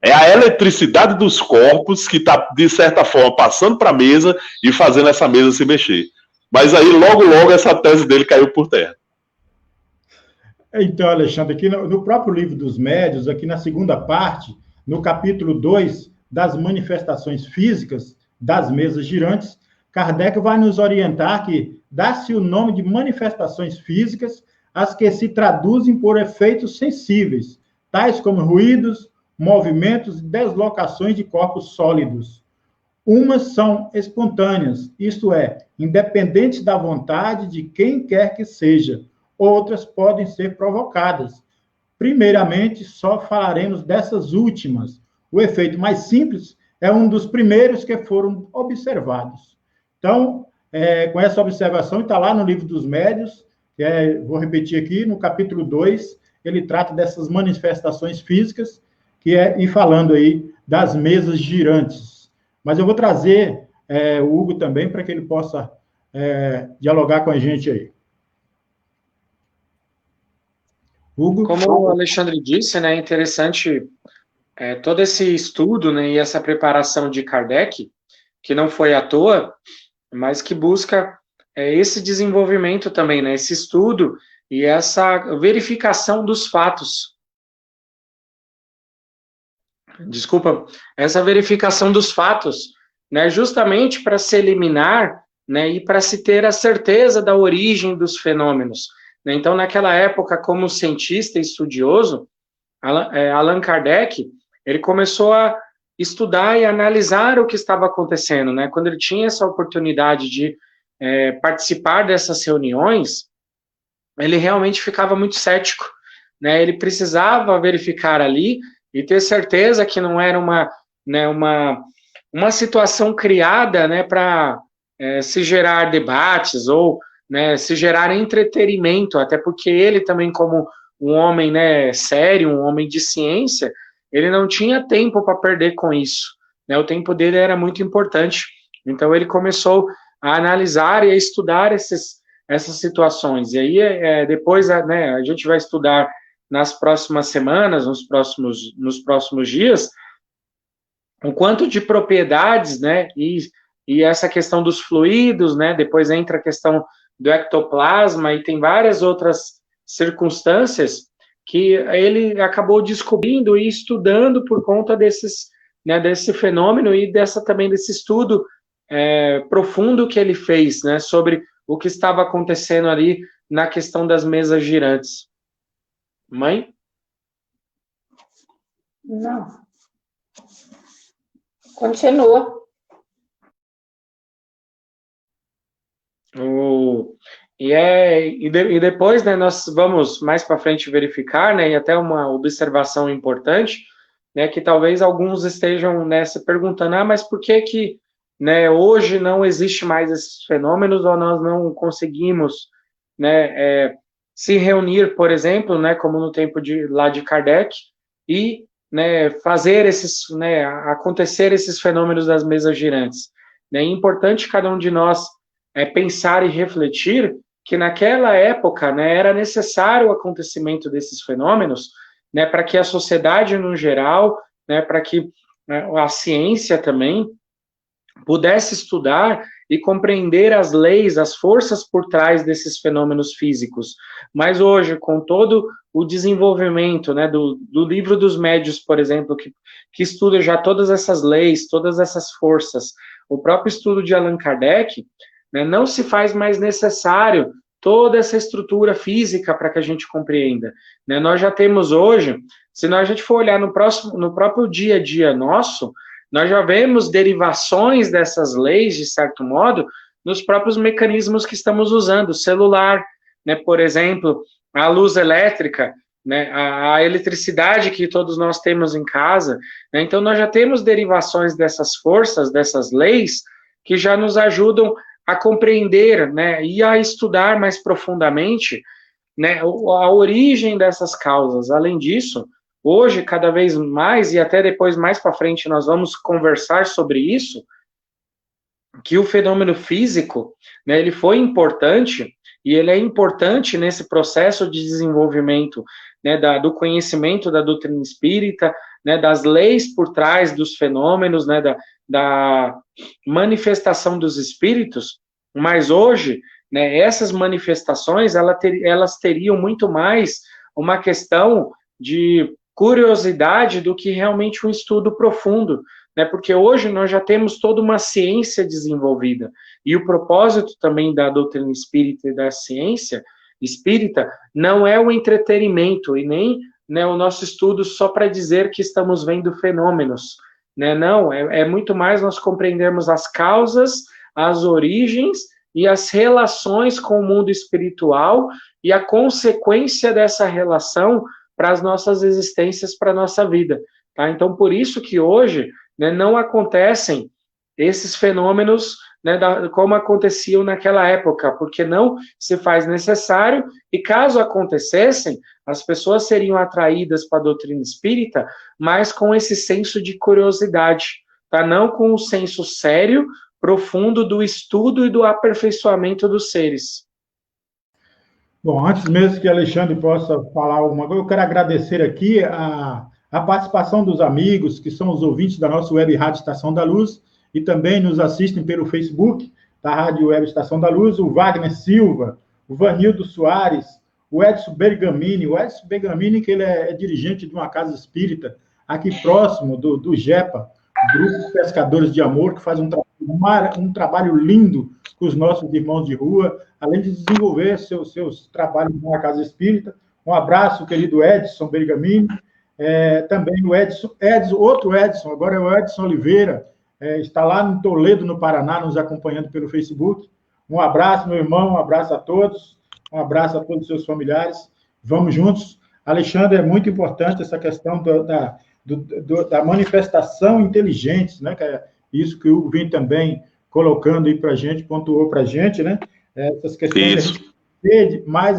É a eletricidade dos corpos que está, de certa forma, passando para a mesa e fazendo essa mesa se mexer. Mas aí, logo, essa tese dele caiu por terra. Então, Alexandre, aqui no próprio Livro dos Médiuns, aqui na segunda parte, no capítulo 2, das manifestações físicas das mesas girantes, Kardec vai nos orientar que dá-se o nome de manifestações físicas as que se traduzem por efeitos sensíveis, tais como ruídos, movimentos e deslocações de corpos sólidos. Umas são espontâneas, isto é, independentes da vontade de quem quer que seja. Outras podem ser provocadas. Primeiramente, só falaremos dessas últimas. O efeito mais simples é um dos primeiros que foram observados. Então, com essa observação, está lá no Livro dos Médiuns, vou repetir aqui, no capítulo 2, ele trata dessas manifestações físicas, e falando aí das mesas girantes. Mas eu vou trazer o Hugo também, para que ele possa dialogar com a gente aí. Hugo? Como o Alexandre disse, né, é interessante todo esse estudo, né, e essa preparação de Kardec, que não foi à toa, mas que busca esse desenvolvimento também, né, esse estudo e essa verificação dos fatos. Desculpa, essa verificação dos fatos, né, justamente para se eliminar, né, e para se ter a certeza da origem dos fenômenos. Né? Então, naquela época, como cientista e estudioso, Allan Kardec, ele começou a estudar e analisar o que estava acontecendo, né? Quando ele tinha essa oportunidade de participar dessas reuniões, ele realmente ficava muito cético, né? Ele precisava verificar ali e ter certeza que não era uma situação criada, né, para se gerar debates ou, né, se gerar entretenimento, até porque ele também, como um homem, né, sério, um homem de ciência, ele não tinha tempo para perder com isso, né? O tempo dele era muito importante. Então ele começou a analisar e a estudar essas situações. E aí depois, né, a gente vai estudar nas próximas semanas, nos próximos dias, o quanto de propriedades, né, e essa questão dos fluidos, né, depois entra a questão do ectoplasma e tem várias outras circunstâncias que ele acabou descobrindo e estudando por conta né, desse fenômeno e também desse estudo profundo que ele fez, né, sobre o que estava acontecendo ali na questão das mesas girantes. Mãe? Não. Continua. E depois, né, nós vamos mais para frente verificar, né, e até uma observação importante, né, que talvez alguns estejam, né, se perguntando, mas por que né, hoje não existe mais esses fenômenos ou nós não conseguimos, né, se reunir, por exemplo, né, como no tempo lá de Kardec, e, né, fazer né, acontecer esses fenômenos das mesas girantes. Né? É importante cada um de nós pensar e refletir que naquela época, né, era necessário o acontecimento desses fenômenos, né, para que a sociedade no geral, né, para que a ciência também pudesse estudar e compreender as leis, as forças por trás desses fenômenos físicos. Mas hoje, com todo o desenvolvimento, né, do livro dos médiuns, por exemplo, que estuda já todas essas leis, todas essas forças, o próprio estudo de Allan Kardec, né, não se faz mais necessário toda essa estrutura física para que a gente compreenda. Né? Nós já temos hoje, se a gente for olhar no próprio dia a dia nosso, nós já vemos derivações dessas leis, de certo modo, nos próprios mecanismos que estamos usando, o celular, né, por exemplo, a luz elétrica, né, a eletricidade que todos nós temos em casa. Né, então, nós já temos derivações dessas forças, dessas leis, que já nos ajudam a compreender, né, e a estudar mais profundamente, né, a origem dessas causas. Além disso, hoje, cada vez mais, e até depois, mais para frente, nós vamos conversar sobre isso, que o fenômeno físico, né, ele foi importante, e ele é importante nesse processo de desenvolvimento, né, do conhecimento da doutrina espírita, né, das leis por trás dos fenômenos, né, da manifestação dos espíritos, mas hoje, né, essas manifestações, elas teriam muito mais uma questão de curiosidade do que realmente um estudo profundo, né, porque hoje nós já temos toda uma ciência desenvolvida, e o propósito também da doutrina espírita e da ciência espírita não é o entretenimento e nem, né, o nosso estudo só para dizer que estamos vendo fenômenos, né, não, é muito mais nós compreendermos as causas, as origens e as relações com o mundo espiritual e a consequência dessa relação para as nossas existências, para a nossa vida. Tá? Então, por isso que hoje, né, não acontecem esses fenômenos, né, como aconteciam naquela época, porque não se faz necessário, e caso acontecessem, as pessoas seriam atraídas para a doutrina espírita, mas com esse senso de curiosidade, tá? Não com o senso sério, profundo do estudo e do aperfeiçoamento dos seres. Bom, antes mesmo que Alexandre possa falar alguma coisa, eu quero agradecer aqui a participação dos amigos, que são os ouvintes da nossa web Rádio Estação da Luz, e também nos assistem pelo Facebook da Rádio Web Estação da Luz, o Wagner Silva, o Vanildo Soares, o Edson Bergamini, que ele é dirigente de uma casa espírita aqui próximo do GEPA, Grupo Pescadores de Amor, que faz um trabalho lindo com os nossos irmãos de rua, além de desenvolver seus trabalhos na casa espírita. Um abraço, querido Edson Bergamini, também o outro Edson, agora é o Edson Oliveira, está lá em Toledo, no Paraná, nos acompanhando pelo Facebook. Um abraço, meu irmão, um abraço a todos, um abraço a todos os seus familiares. Vamos juntos. Alexandre, é muito importante essa questão da manifestação inteligente, né? Que é isso que o Hugo vem também colocando aí para a gente, pontuou para a gente, né? Essas questões, Isso. A gente ter mais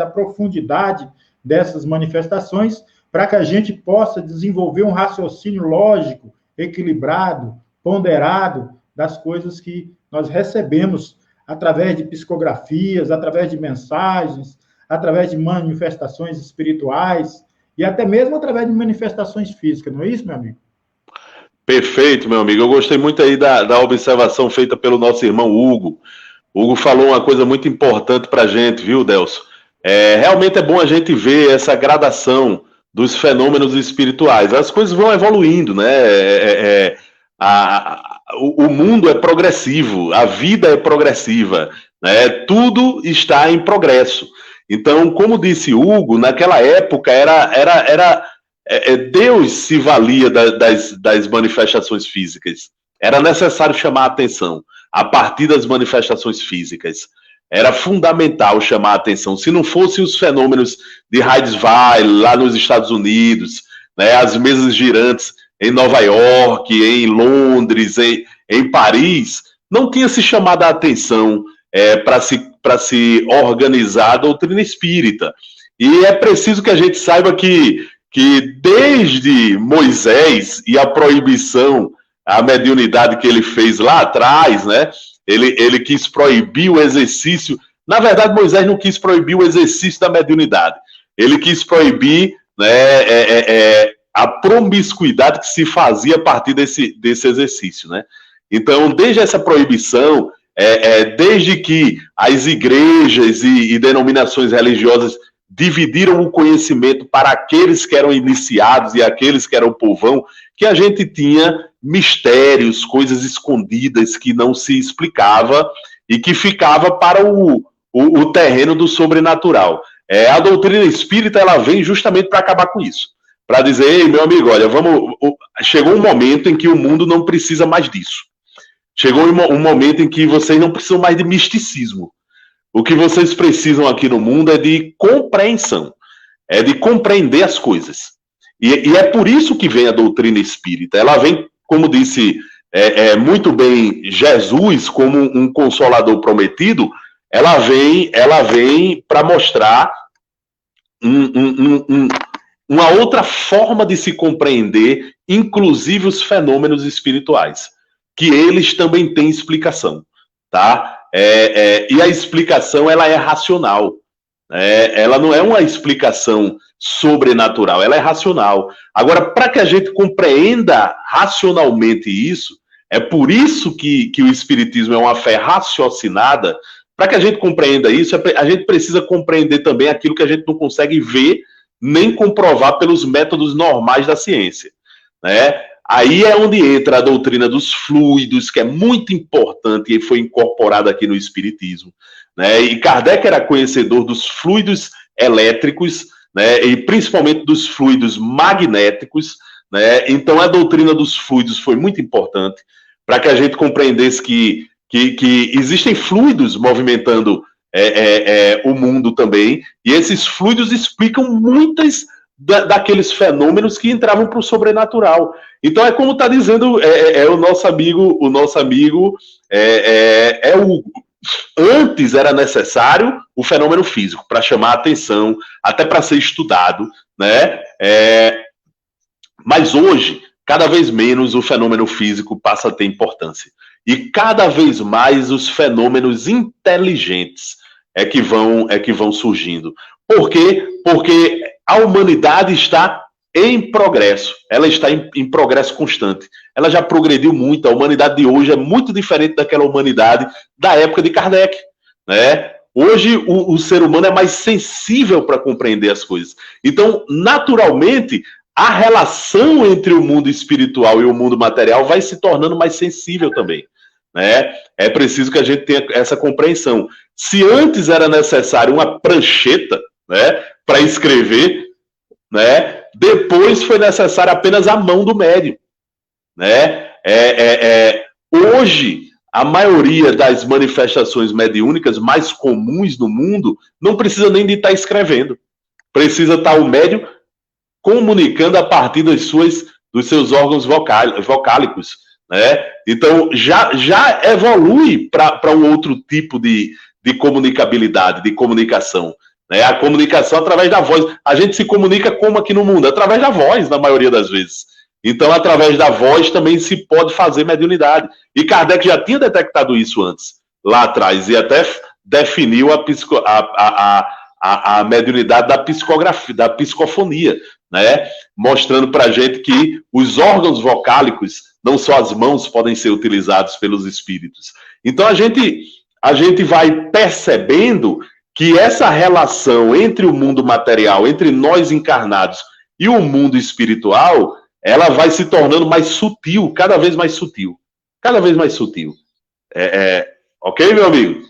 a profundidade dessas manifestações, para que a gente possa desenvolver um raciocínio lógico, equilibrado, ponderado das coisas que nós recebemos através de psicografias, através de mensagens, através de manifestações espirituais e até mesmo através de manifestações físicas, não é isso, meu amigo? Perfeito, meu amigo. Eu gostei muito aí da observação feita pelo nosso irmão Hugo. Hugo falou uma coisa muito importante para a gente, viu, Delso? Realmente é bom a gente ver essa gradação dos fenômenos espirituais. As coisas vão evoluindo, né? O mundo é progressivo, a vida é progressiva, né? Tudo está em progresso. Então, como disse Hugo, naquela época Deus se valia das manifestações físicas. Era necessário chamar a atenção a partir das manifestações físicas. Era fundamental chamar a atenção. Se não fossem os fenômenos de Hydesville, lá nos Estados Unidos, né, as mesas girantes em Nova York, em Londres, em Paris, não tinha se chamado a atenção para se organizar a doutrina espírita. E é preciso que a gente saiba que desde Moisés e a proibição, a mediunidade que ele fez lá atrás, né? Ele quis proibir o exercício. Na verdade, Moisés não quis proibir o exercício da mediunidade. Ele quis proibir, né, a promiscuidade que se fazia a partir desse exercício, né? Então, desde essa proibição, desde que as igrejas e denominações religiosas dividiram o conhecimento para aqueles que eram iniciados e aqueles que eram povão, que a gente tinha mistérios, coisas escondidas que não se explicava e que ficava para o terreno do sobrenatural. A doutrina espírita, ela vem justamente para acabar com isso. Para dizer, ei, meu amigo, olha, chegou um momento em que o mundo não precisa mais disso. Chegou um momento em que vocês não precisam mais de misticismo. O que vocês precisam aqui no mundo é de compreensão, é de compreender as coisas. E é por isso que vem a doutrina espírita. Ela vem, como disse muito bem Jesus, como um consolador prometido, ela vem para mostrar uma outra forma de se compreender, inclusive os fenômenos espirituais, que eles também têm explicação, tá? E a explicação, ela é racional. Ela não é uma explicação sobrenatural, ela é racional. Agora, para que a gente compreenda racionalmente isso, é por isso que o Espiritismo é uma fé raciocinada. Para que a gente compreenda isso, a gente precisa compreender também aquilo que a gente não consegue ver nem comprovar pelos métodos normais da ciência, né? Aí é onde entra a doutrina dos fluidos, que é muito importante e foi incorporada aqui no Espiritismo, né? E Kardec era conhecedor dos fluidos elétricos, né? E principalmente dos fluidos magnéticos, né? Então a doutrina dos fluidos foi muito importante para que a gente compreendesse que existem fluidos movimentando o mundo também, e esses fluidos explicam muitas daqueles fenômenos que entravam para o sobrenatural. Então é como está dizendo o nosso amigo Hugo. Antes era necessário o fenômeno físico para chamar a atenção, até para ser estudado, né? Mas hoje, cada vez menos o fenômeno físico passa a ter importância. E cada vez mais os fenômenos inteligentes que vão surgindo. Por quê? Porque a humanidade está em progresso, ela está em progresso constante. Ela já progrediu muito, a humanidade de hoje é muito diferente daquela humanidade da época de Kardec, né? Hoje o ser humano é mais sensível para compreender as coisas. Então, naturalmente, a relação entre o mundo espiritual e o mundo material vai se tornando mais sensível também, né? É preciso que a gente tenha essa compreensão. Se antes era necessário uma prancheta, né, para escrever, né, depois foi necessário apenas a mão do médium, né? Hoje, a maioria das manifestações mediúnicas mais comuns no mundo não precisa nem de estar escrevendo. Precisa estar o médium comunicando a partir dos seus órgãos vocálicos, né? Então, já evolui para um outro tipo de comunicabilidade, de comunicação, né? A comunicação através da voz. A gente se comunica como aqui no mundo? Através da voz, na maioria das vezes. Então, através da voz também se pode fazer mediunidade. E Kardec já tinha detectado isso antes, lá atrás, e até definiu a mediunidade da psicografia, da psicofonia, né? Mostrando para a gente que os órgãos vocálicos, não só as mãos, podem ser utilizados pelos espíritos. Então, a gente vai percebendo que essa relação entre o mundo material, entre nós encarnados e o mundo espiritual, ela vai se tornando mais sutil, cada vez mais sutil. Cada vez mais sutil. Ok, meu amigo?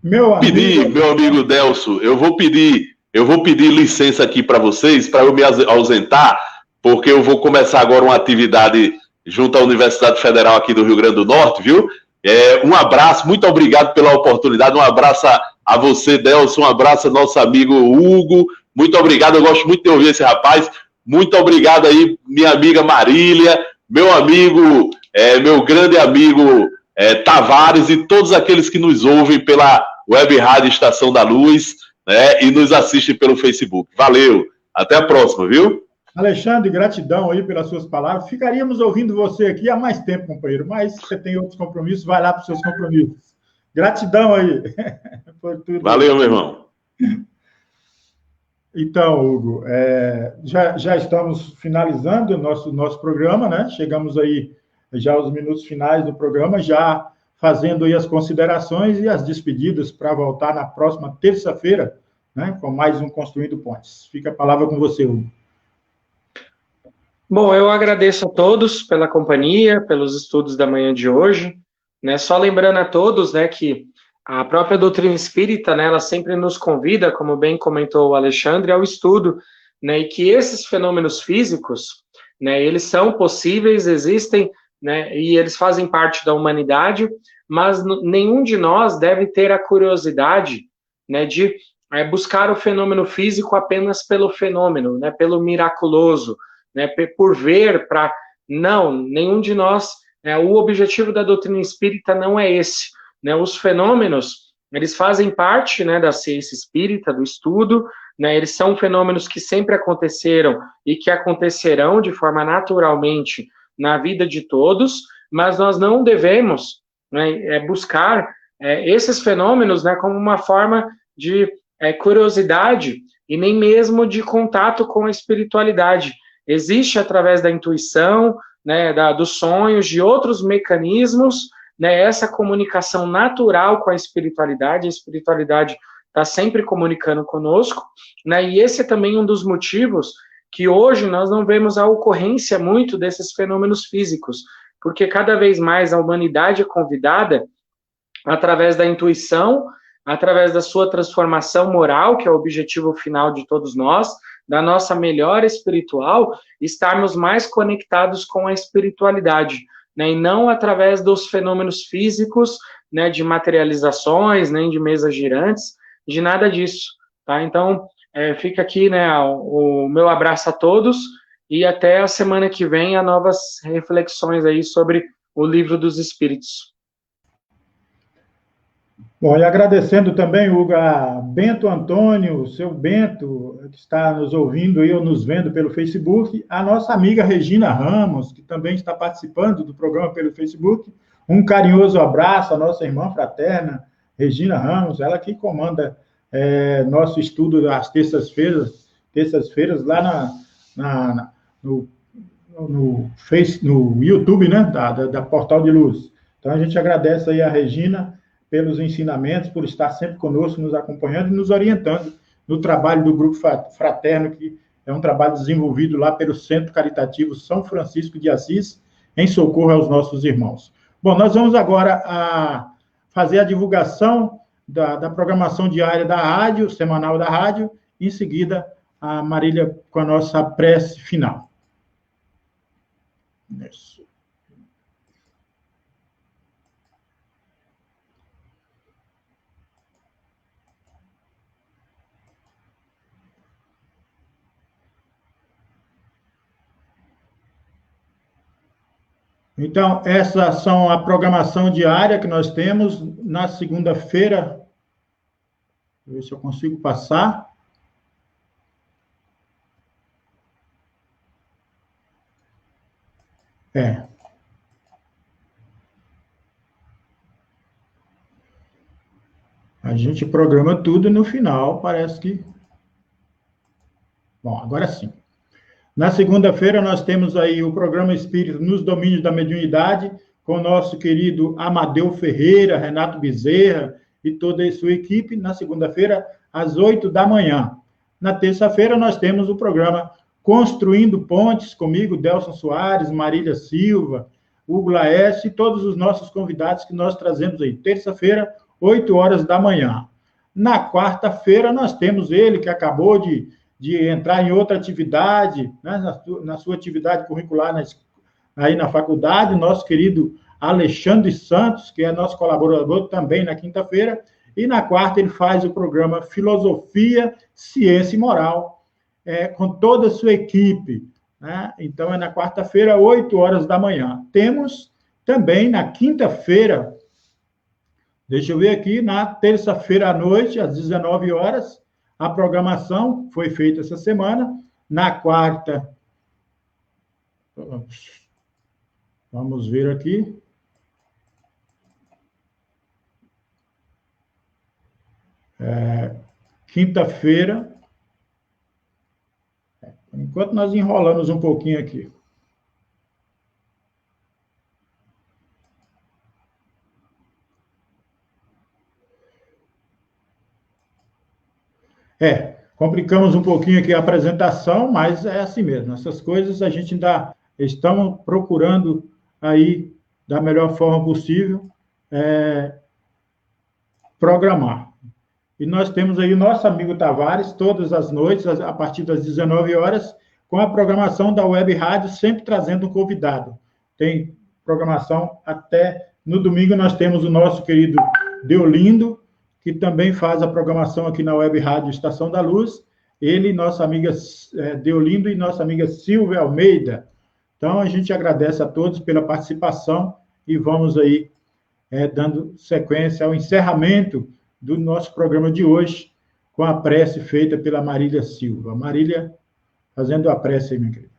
Meu amigo Delso, eu vou pedir licença aqui para vocês, para eu me ausentar, porque eu vou começar agora uma atividade junto à Universidade Federal aqui do Rio Grande do Norte, viu? Um abraço, muito obrigado pela oportunidade, um abraço a você, Delso, um abraço ao nosso amigo Hugo, muito obrigado, eu gosto muito de ouvir esse rapaz, muito obrigado aí, minha amiga Marília, meu amigo, meu grande amigo Tavares e todos aqueles que nos ouvem pela Web Rádio Estação da Luz, né, e nos assistem pelo Facebook. Valeu, até a próxima, viu? Alexandre, gratidão aí pelas suas palavras. Ficaríamos ouvindo você aqui há mais tempo, companheiro, mas você tem outros compromissos, vai lá para os seus compromissos. Gratidão aí. Por tudo. Valeu, meu irmão. Então, Hugo, já estamos finalizando o nosso programa, né? Chegamos aí já aos minutos finais do programa, já fazendo aí as considerações e as despedidas para voltar na próxima terça-feira, né? Com mais um Construindo Pontes. Fica a palavra com você, Hugo. Bom, eu agradeço a todos pela companhia, pelos estudos da manhã de hoje, né? Só lembrando a todos, né, que a própria doutrina espírita, né, ela sempre nos convida, como bem comentou o Alexandre, ao estudo, né, e que esses fenômenos físicos, né, eles são possíveis, existem, né, e eles fazem parte da humanidade, mas nenhum de nós deve ter a curiosidade, né, de buscar o fenômeno físico apenas pelo fenômeno, né, pelo miraculoso, né, por ver, não, nenhum de nós, o objetivo da doutrina espírita não é esse, né, os fenômenos, eles fazem parte, né, da ciência espírita, do estudo, né, eles são fenômenos que sempre aconteceram e que acontecerão de forma naturalmente na vida de todos, mas nós não devemos, né, buscar esses fenômenos, né, como uma forma de curiosidade e nem mesmo de contato com a espiritualidade. Existe através da intuição, né, dos sonhos, de outros mecanismos, né, essa comunicação natural com a espiritualidade está sempre comunicando conosco, né, e esse é também um dos motivos que hoje nós não vemos a ocorrência muito desses fenômenos físicos, porque cada vez mais a humanidade é convidada, através da intuição, através da sua transformação moral, que é o objetivo final de todos nós, da nossa melhora espiritual, estarmos mais conectados com a espiritualidade, né, e não através dos fenômenos físicos, né, de materializações, nem de mesas girantes, de nada disso, tá? Então, fica aqui, né, o meu abraço a todos e até a semana que vem a novas reflexões aí sobre o Livro dos Espíritos. Bom, e agradecendo também, Hugo, a Bento Antônio, o seu Bento, que está nos ouvindo aí ou nos vendo pelo Facebook, a nossa amiga Regina Ramos, que também está participando do programa pelo Facebook. Um carinhoso abraço à nossa irmã fraterna, Regina Ramos, ela que comanda nosso estudo às terças-feiras lá no YouTube, né, da Portal de Luz. Então, a gente agradece aí a Regina pelos ensinamentos, por estar sempre conosco, nos acompanhando e nos orientando no trabalho do Grupo Fraterno, que é um trabalho desenvolvido lá pelo Centro Caritativo São Francisco de Assis, em socorro aos nossos irmãos. Bom, nós vamos agora fazer a divulgação da programação diária da rádio, semanal da rádio, e em seguida a Marília com a nossa prece final. Isso. Então, essas são a programação diária que nós temos na segunda-feira. Deixa eu ver se eu consigo passar. A gente programa tudo e no final parece que... Bom, agora sim. Na segunda-feira, nós temos aí o programa Espírito nos Domínios da Mediunidade, com o nosso querido Amadeu Ferreira, Renato Bezerra e toda a sua equipe, na segunda-feira, às 8 da manhã. Na terça-feira, nós temos o programa Construindo Pontes, comigo, Delson Soares, Marília Silva, Hugo Laércio e todos os nossos convidados que nós trazemos aí. Terça-feira, 8 horas da manhã. Na quarta-feira, nós temos ele, que acabou de entrar em outra atividade, né, na sua atividade curricular aí na faculdade, nosso querido Alexandre Santos, que é nosso colaborador também na quinta-feira, e na quarta ele faz o programa Filosofia, Ciência e Moral, com toda a sua equipe, né? Então, é na quarta-feira, 8 horas da manhã. Temos também na quinta-feira, deixa eu ver aqui, na terça-feira à noite, às 19 horas, a programação foi feita essa semana. Na quarta, vamos ver aqui. Quinta-feira. Enquanto nós enrolamos um pouquinho aqui. Complicamos um pouquinho aqui a apresentação, mas é assim mesmo. Essas coisas a gente ainda estamos procurando aí, da melhor forma possível, programar. E nós temos aí o nosso amigo Tavares, todas as noites, a partir das 19 horas, com a programação da Web Rádio, sempre trazendo um convidado. Tem programação até no domingo, nós temos o nosso querido Deolindo, que também faz a programação aqui na Web Rádio Estação da Luz, ele, nossa amiga Deolindo e nossa amiga Silvia Almeida. Então, a gente agradece a todos pela participação e vamos aí dando sequência ao encerramento do nosso programa de hoje, com a prece feita pela Marília Silva. Marília, fazendo a prece aí, minha querida.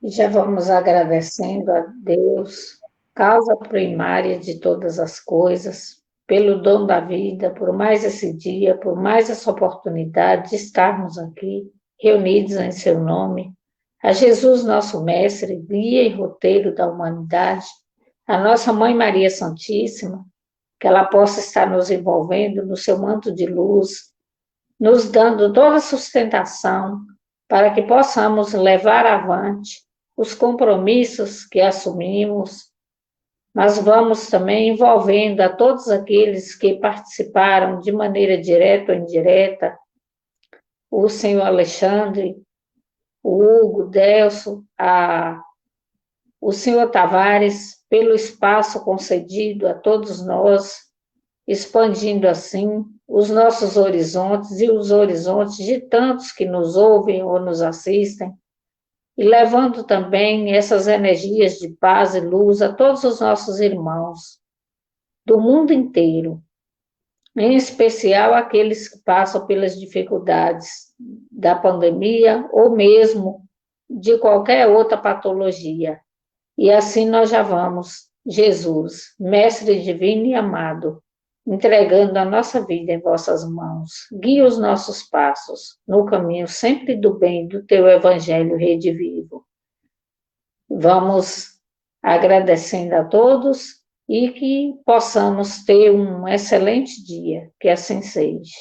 Já vamos agradecendo a Deus, causa primária de todas as coisas, pelo dom da vida, por mais esse dia, por mais essa oportunidade de estarmos aqui, reunidos em seu nome, a Jesus, nosso mestre, guia e roteiro da humanidade, a nossa Mãe Maria Santíssima, que ela possa estar nos envolvendo no seu manto de luz, nos dando toda a sustentação para que possamos levar avante os compromissos que assumimos, mas vamos também envolvendo a todos aqueles que participaram de maneira direta ou indireta, o senhor Alexandre, o Hugo, Delso, o senhor Tavares, pelo espaço concedido a todos nós, expandindo assim os nossos horizontes e os horizontes de tantos que nos ouvem ou nos assistem, e levando também essas energias de paz e luz a todos os nossos irmãos do mundo inteiro, em especial aqueles que passam pelas dificuldades da pandemia ou mesmo de qualquer outra patologia. E assim nós já vamos, Jesus, Mestre divino e amado, entregando a nossa vida em vossas mãos. Guia os nossos passos no caminho sempre do bem do teu evangelho redivivo. Vamos agradecendo a todos e que possamos ter um excelente dia, que assim seja.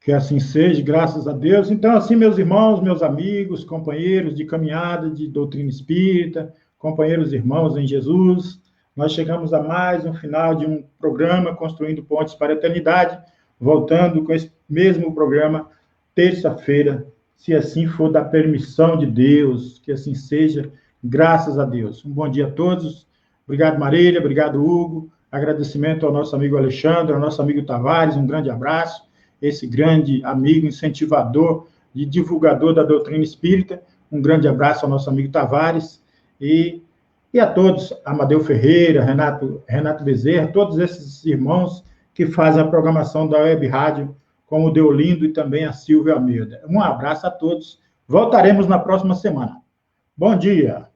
Que assim seja, graças a Deus. Então, assim, meus irmãos, meus amigos, companheiros de caminhada de doutrina espírita, companheiros e irmãos em Jesus, nós chegamos a mais um final de um programa Construindo Pontes para a Eternidade, voltando com esse mesmo programa terça-feira, se assim for da permissão de Deus, que assim seja, graças a Deus. Um bom dia a todos. Obrigado, Marília, obrigado, Hugo. Agradecimento ao nosso amigo Alexandre, ao nosso amigo Tavares, um grande abraço. Esse grande amigo, incentivador e divulgador da doutrina espírita. Um grande abraço ao nosso amigo Tavares e a todos, Amadeu Ferreira, Renato Bezerra, todos esses irmãos que fazem a programação da Web Rádio, como o Deolindo e também a Silvia Almeida. Um abraço a todos. Voltaremos na próxima semana. Bom dia.